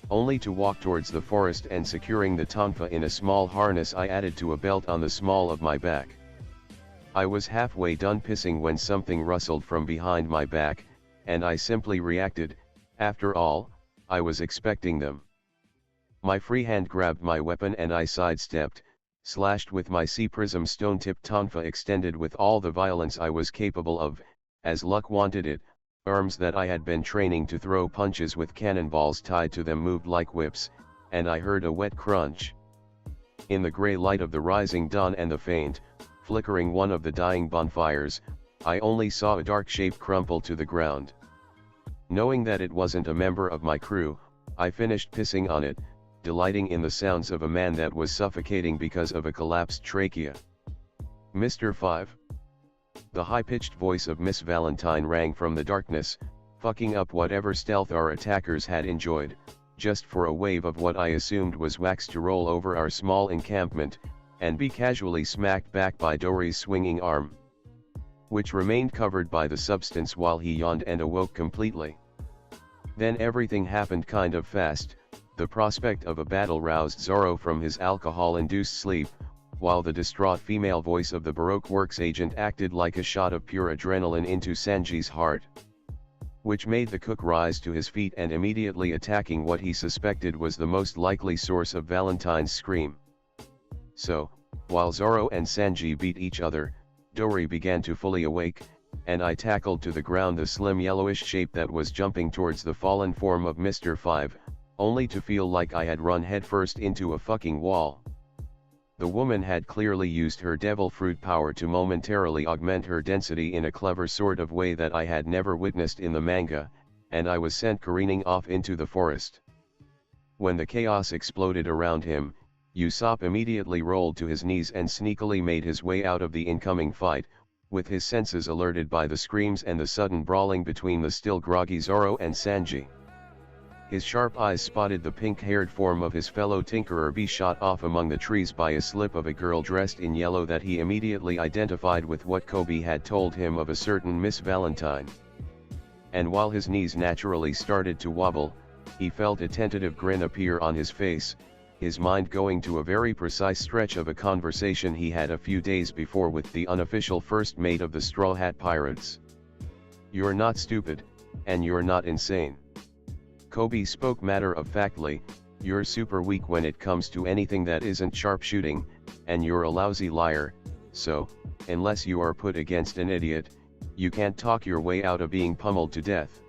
Only to walk towards the forest and securing the tonfa in a small harness I added to a belt on the small of my back. I was halfway done pissing when something rustled from behind my back, and I simply reacted. After all, I was expecting them. My free hand grabbed my weapon and I sidestepped, slashed with my sea prism stone-tipped tonfa extended with all the violence I was capable of, as luck wanted it. Arms that I had been training to throw punches with cannonballs tied to them moved like whips, and I heard a wet crunch. In the grey light of the rising dawn and the faint, flickering one of the dying bonfires, I only saw a dark shape crumple to the ground. Knowing that it wasn't a member of my crew, I finished pissing on it, delighting in the sounds of a man that was suffocating because of a collapsed trachea. Mr. 5. The high-pitched voice of Miss Valentine rang from the darkness, fucking up whatever stealth our attackers had enjoyed, just for a wave of what I assumed was wax to roll over our small encampment, and be casually smacked back by Dory's swinging arm, which remained covered by the substance while he yawned and awoke completely. Then everything happened kind of fast. The prospect of a battle roused Zoro from his alcohol-induced sleep, while the distraught female voice of the Baroque Works agent acted like a shot of pure adrenaline into Sanji's heart, which made the cook rise to his feet and immediately attacking what he suspected was the most likely source of Valentine's scream. So, while Zoro and Sanji beat each other, Dory began to fully awake, and I tackled to the ground the slim yellowish shape that was jumping towards the fallen form of Mr. 5, only to feel like I had run headfirst into a fucking wall. The woman had clearly used her devil fruit power to momentarily augment her density in a clever sort of way that I had never witnessed in the manga, and I was sent careening off into the forest. When the chaos exploded around him, Usopp immediately rolled to his knees and sneakily made his way out of the incoming fight, with his senses alerted by the screams and the sudden brawling between the still groggy Zoro and Sanji. His sharp eyes spotted the pink-haired form of his fellow tinkerer be shot off among the trees by a slip of a girl dressed in yellow that he immediately identified with what Coby had told him of a certain Miss Valentine. And while his knees naturally started to wobble, he felt a tentative grin appear on his face, his mind going to a very precise stretch of a conversation he had a few days before with the unofficial first mate of the Straw Hat Pirates. "You're not stupid, and you're not insane." Coby spoke matter-of-factly. "You're super weak when it comes to anything that isn't sharpshooting, and you're a lousy liar, so, unless you are put against an idiot, you can't talk your way out of being pummeled to death."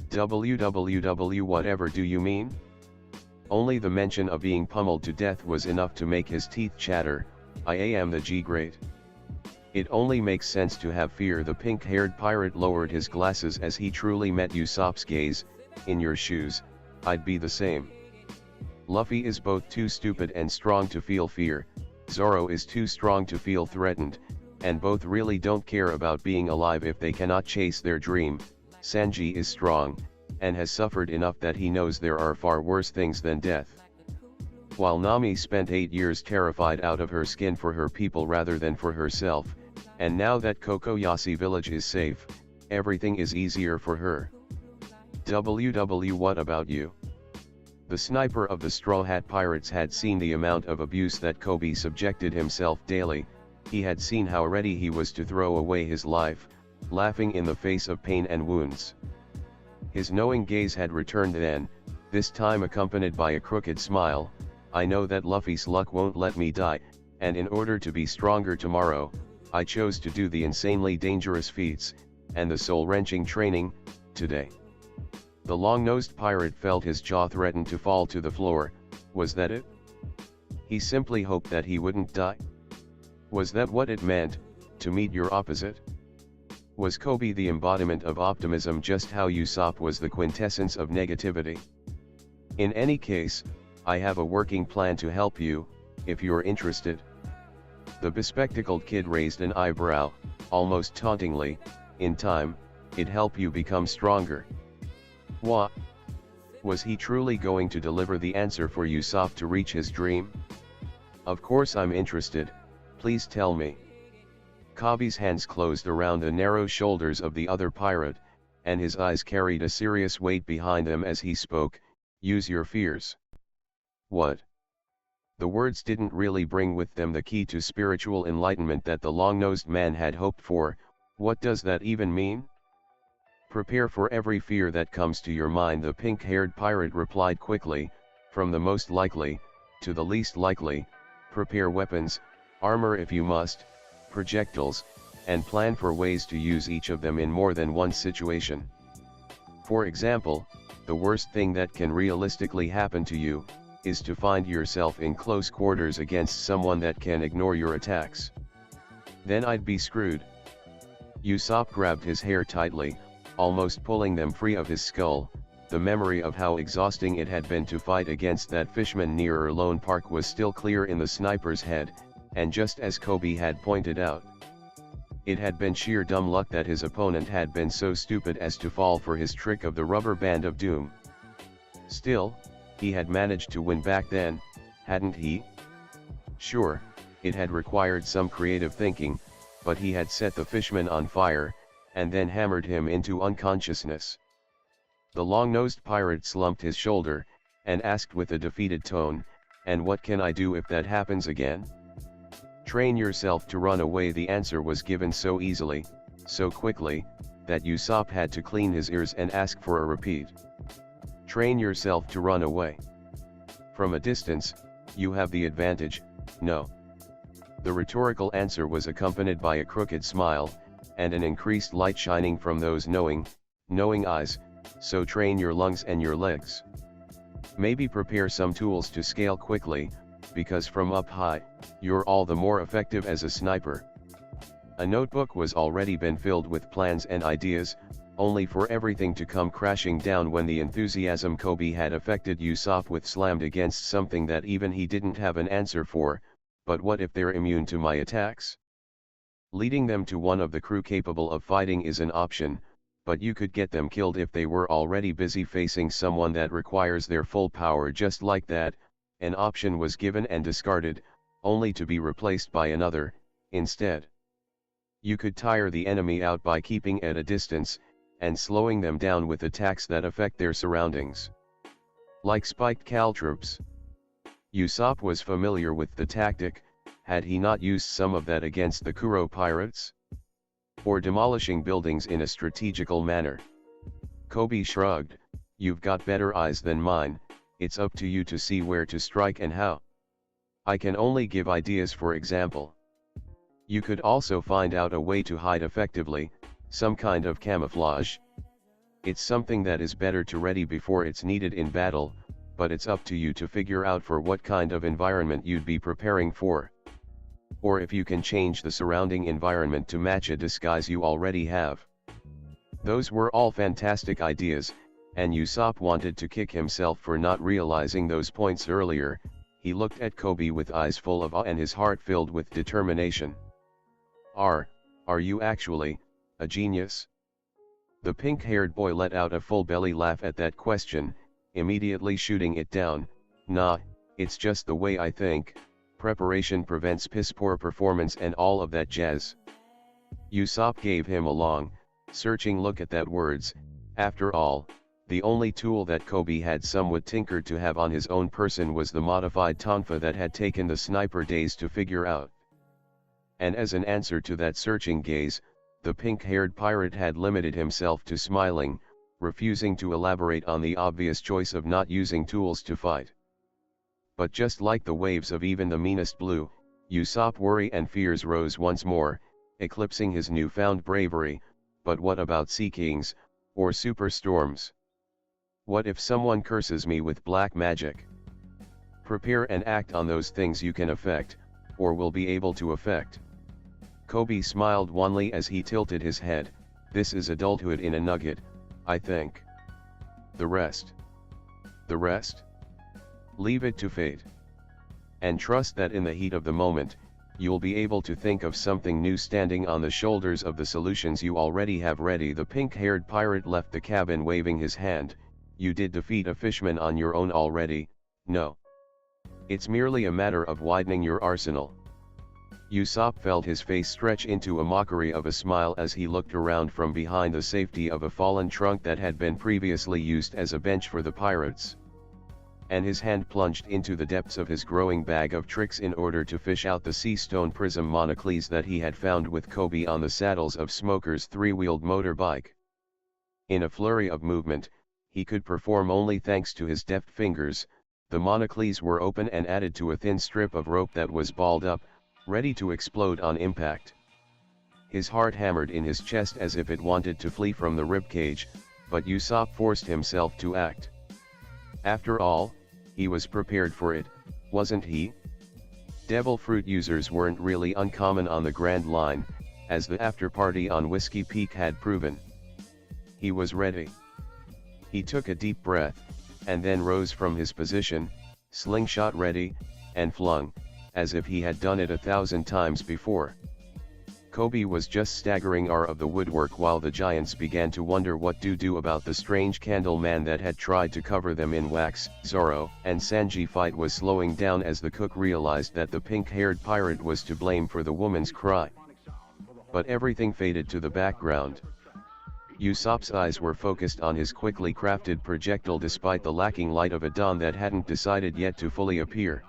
"WWW, whatever do you mean?" Only the mention of being pummeled to death was enough to make his teeth chatter. "I am the G-Great." "It only makes sense to have fear." The pink-haired pirate lowered his glasses as he truly met Usopp's gaze. "In your shoes, I'd be the same. Luffy is both too stupid and strong to feel fear, Zoro is too strong to feel threatened, and both really don't care about being alive if they cannot chase their dream. Sanji is strong, and has suffered enough that he knows there are far worse things than death. While Nami spent 8 years terrified out of her skin for her people rather than for herself, and now that Kokoyashi village is safe, everything is easier for her. WW, what about you?" The sniper of the Straw Hat Pirates had seen the amount of abuse that Coby subjected himself daily. He had seen how ready he was to throw away his life, laughing in the face of pain and wounds. His knowing gaze had returned then, this time accompanied by a crooked smile. "I know that Luffy's luck won't let me die, and in order to be stronger tomorrow, I chose to do the insanely dangerous feats, and the soul-wrenching training, today. The long-nosed pirate felt his jaw threaten to fall to the floor. Was that it? He simply hoped that he wouldn't die. Was that what it meant, to meet your opposite? Was Coby the embodiment of optimism, just how Usopp was the quintessence of negativity? In any case, I have a working plan to help you, if you're interested. The bespectacled kid raised an eyebrow, almost tauntingly. In time, it'd help you become stronger. What? Was he truly going to deliver the answer for Usopp to reach his dream? Of course I'm interested, please tell me. Coby's hands closed around the narrow shoulders of the other pirate, and his eyes carried a serious weight behind them as he spoke. Use your fears. What? The words didn't really bring with them the key to spiritual enlightenment that the long-nosed man had hoped for. What does that even mean? Prepare for every fear that comes to your mind, the pink-haired pirate replied quickly, from the most likely, to the least likely. Prepare weapons, armor if you must, projectiles, and plan for ways to use each of them in more than one situation. For example, the worst thing that can realistically happen to you, is to find yourself in close quarters against someone that can ignore your attacks. Then I'd be screwed. Usopp grabbed his hair tightly, almost pulling them free of his skull. The memory of how exhausting it had been to fight against that fishman near Lone Park was still clear in the sniper's head, and just as Coby had pointed out, it had been sheer dumb luck that his opponent had been so stupid as to fall for his trick of the rubber band of doom. Still, he had managed to win back then, hadn't he? Sure, it had required some creative thinking, but he had set the fishman on fire, and then hammered him into unconsciousness. The long-nosed pirate slumped his shoulder, and asked with a defeated tone, "And what can I do if that happens again?" "Train yourself to run away." The answer was given so easily, so quickly, that Usopp had to clean his ears and ask for a repeat. Train yourself to run away. From a distance, you have the advantage, no. The rhetorical answer was accompanied by a crooked smile, and an increased light shining from those knowing eyes. So train your lungs and your legs. Maybe prepare some tools to scale quickly, because from up high, you're all the more effective as a sniper. A notebook was already been filled with plans and ideas, only for everything to come crashing down when the enthusiasm Coby had affected Usopp with slammed against something that even he didn't have an answer for. But what if they're immune to my attacks? Leading them to one of the crew capable of fighting is an option, but you could get them killed if they were already busy facing someone that requires their full power. Just like that, an option was given and discarded, only to be replaced by another, instead. You could tire the enemy out by keeping at a distance, and slowing them down with attacks that affect their surroundings. Like spiked caltrops. Usopp was familiar with the tactic. Had he not used some of that against the Kuro pirates? Or demolishing buildings in a strategical manner? Coby shrugged. You've got better eyes than mine, it's up to you to see where to strike and how. I can only give ideas. For example, you could also find out a way to hide effectively, some kind of camouflage. It's something that is better to ready before it's needed in battle, but it's up to you to figure out for what kind of environment you'd be preparing for. Or if you can change the surrounding environment to match a disguise you already have. Those were all fantastic ideas, and Usopp wanted to kick himself for not realizing those points earlier. He looked at Coby with eyes full of awe and his heart filled with determination. Are you actually a genius? The pink-haired boy let out a full belly laugh at that question, immediately shooting it down. Nah, it's just the way I think. Preparation prevents piss-poor performance and all of that jazz. Usopp gave him a long, searching look at that words. After all, the only tool that Coby had somewhat tinkered to have on his own person was the modified tonfa that had taken the sniper days to figure out. And as an answer to that searching gaze, the pink-haired pirate had limited himself to smiling, refusing to elaborate on the obvious choice of not using tools to fight. But just like the waves of even the meanest blue, Usopp's worry and fears rose once more, eclipsing his newfound bravery. But what about sea kings, or superstorms? What if someone curses me with black magic? Prepare and act on those things you can affect, or will be able to affect. Coby smiled wanly as he tilted his head. This is adulthood in a nugget, I think. The rest? The rest? Leave it to fate. And trust that in the heat of the moment, you'll be able to think of something new standing on the shoulders of the solutions you already have ready. The pink-haired pirate left the cabin waving his hand. You did defeat a fishman on your own already, no. It's merely a matter of widening your arsenal. Usopp felt his face stretch into a mockery of a smile as he looked around from behind the safety of a fallen trunk that had been previously used as a bench for the pirates. And his hand plunged into the depths of his growing bag of tricks in order to fish out the sea stone prism monocles that he had found with Coby on the saddles of Smoker's three-wheeled motorbike. In a flurry of movement, he could perform only thanks to his deft fingers. The monocles were open and added to a thin strip of rope that was balled up, ready to explode on impact. His heart hammered in his chest as if it wanted to flee from the ribcage, but Usopp forced himself to act. After all, he was prepared for it, wasn't he? Devil fruit users weren't really uncommon on the Grand Line, as the after-party on Whiskey Peak had proven. He was ready. He took a deep breath, and then rose from his position, slingshot ready, and flung, as if he had done it 1,000 times before. Coby was just staggering out of the woodwork while the giants began to wonder what to do about the strange candle man that had tried to cover them in wax. Zoro and Sanji fight was slowing down as the cook realized that the pink-haired pirate was to blame for the woman's cry. But everything faded to the background. Usopp's eyes were focused on his quickly crafted projectile despite the lacking light of a dawn that hadn't decided yet to fully appear.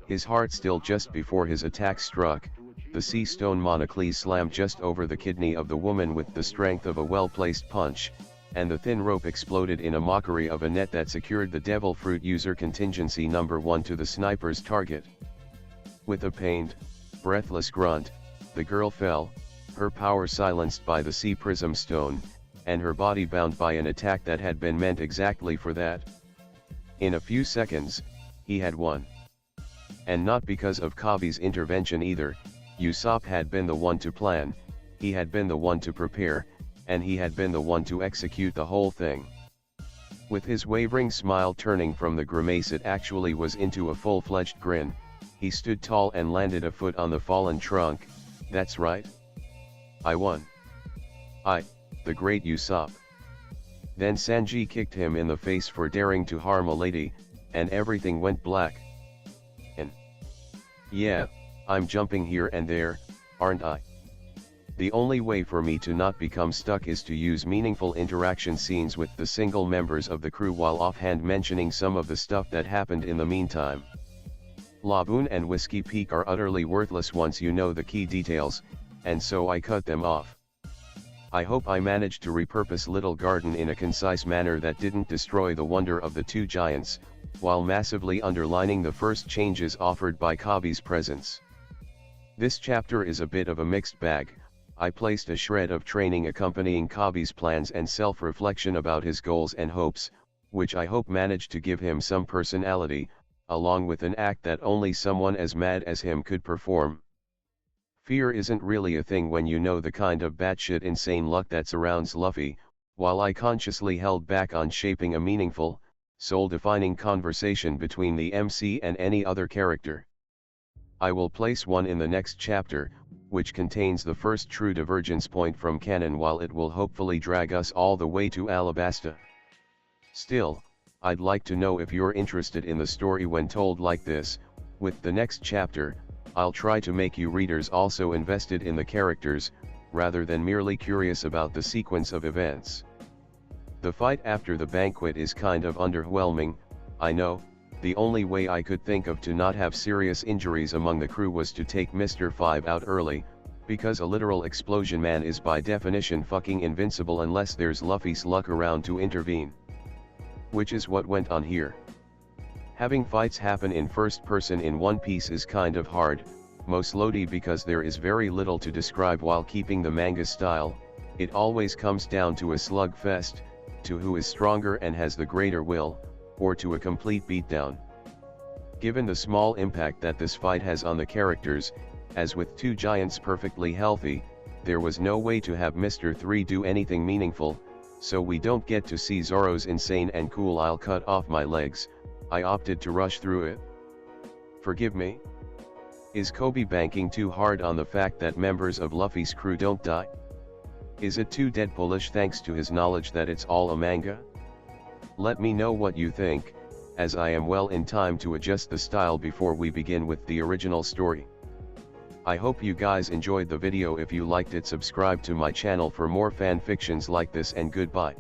His heart still just before his attack struck, the sea stone monocles slammed just over the kidney of the woman with the strength of a well-placed punch, and the thin rope exploded in a mockery of a net that secured the devil fruit user contingency number 1 to the sniper's target. With a pained, breathless grunt, the girl fell, her power silenced by the sea prism stone, and her body bound by an attack that had been meant exactly for that. In a few seconds, he had won. And not because of Coby's intervention either. Usopp had been the one to plan, he had been the one to prepare, and he had been the one to execute the whole thing. With his wavering smile turning from the grimace it actually was into a full-fledged grin, he stood tall and landed a foot on the fallen trunk. That's right. I won. The great Usopp. Then Sanji kicked him in the face for daring to harm a lady, and everything went black. And yeah, I'm jumping here and there, aren't I? The only way for me to not become stuck is to use meaningful interaction scenes with the single members of the crew while offhand mentioning some of the stuff that happened in the meantime. Laboon and Whiskey Peak are utterly worthless once you know the key details, and so I cut them off. I hope I managed to repurpose Little Garden in a concise manner that didn't destroy the wonder of the two giants, while massively underlining the first changes offered by Coby's presence. This chapter is a bit of a mixed bag. I placed a shred of training accompanying Coby's plans and self-reflection about his goals and hopes, which I hope managed to give him some personality, along with an act that only someone as mad as him could perform. Fear isn't really a thing when you know the kind of batshit insane luck that surrounds Luffy, while I consciously held back on shaping a meaningful, soul-defining conversation between the MC and any other character. I will place one in the next chapter, which contains the first true divergence point from canon, while it will hopefully drag us all the way to Alabasta. Still, I'd like to know if you're interested in the story when told like this. With the next chapter, I'll try to make you readers also invested in the characters, rather than merely curious about the sequence of events. The fight after the banquet is kind of underwhelming, I know. The only way I could think of to not have serious injuries among the crew was to take Mr. 5 out early, because a literal explosion man is by definition fucking invincible unless there's Luffy's luck around to intervene. Which is what went on here. Having fights happen in first person in One Piece is kind of hard, most loady because there is very little to describe while keeping the manga style. It always comes down to a slugfest, to who is stronger and has the greater will, or to a complete beatdown. Given the small impact that this fight has on the characters, as with two giants perfectly healthy, there was no way to have Mr. 3 do anything meaningful, so we don't get to see Zoro's insane and cool "I'll cut off my legs, I opted to rush through it. Forgive me? Is Coby banking too hard on the fact that members of Luffy's crew don't die? Is it too Deadpoolish thanks to his knowledge that it's all a manga? Let me know what you think, as I am well in time to adjust the style before we begin with the original story. I hope you guys enjoyed the video. If you liked it, subscribe to my channel for more fan fictions like this, and goodbye.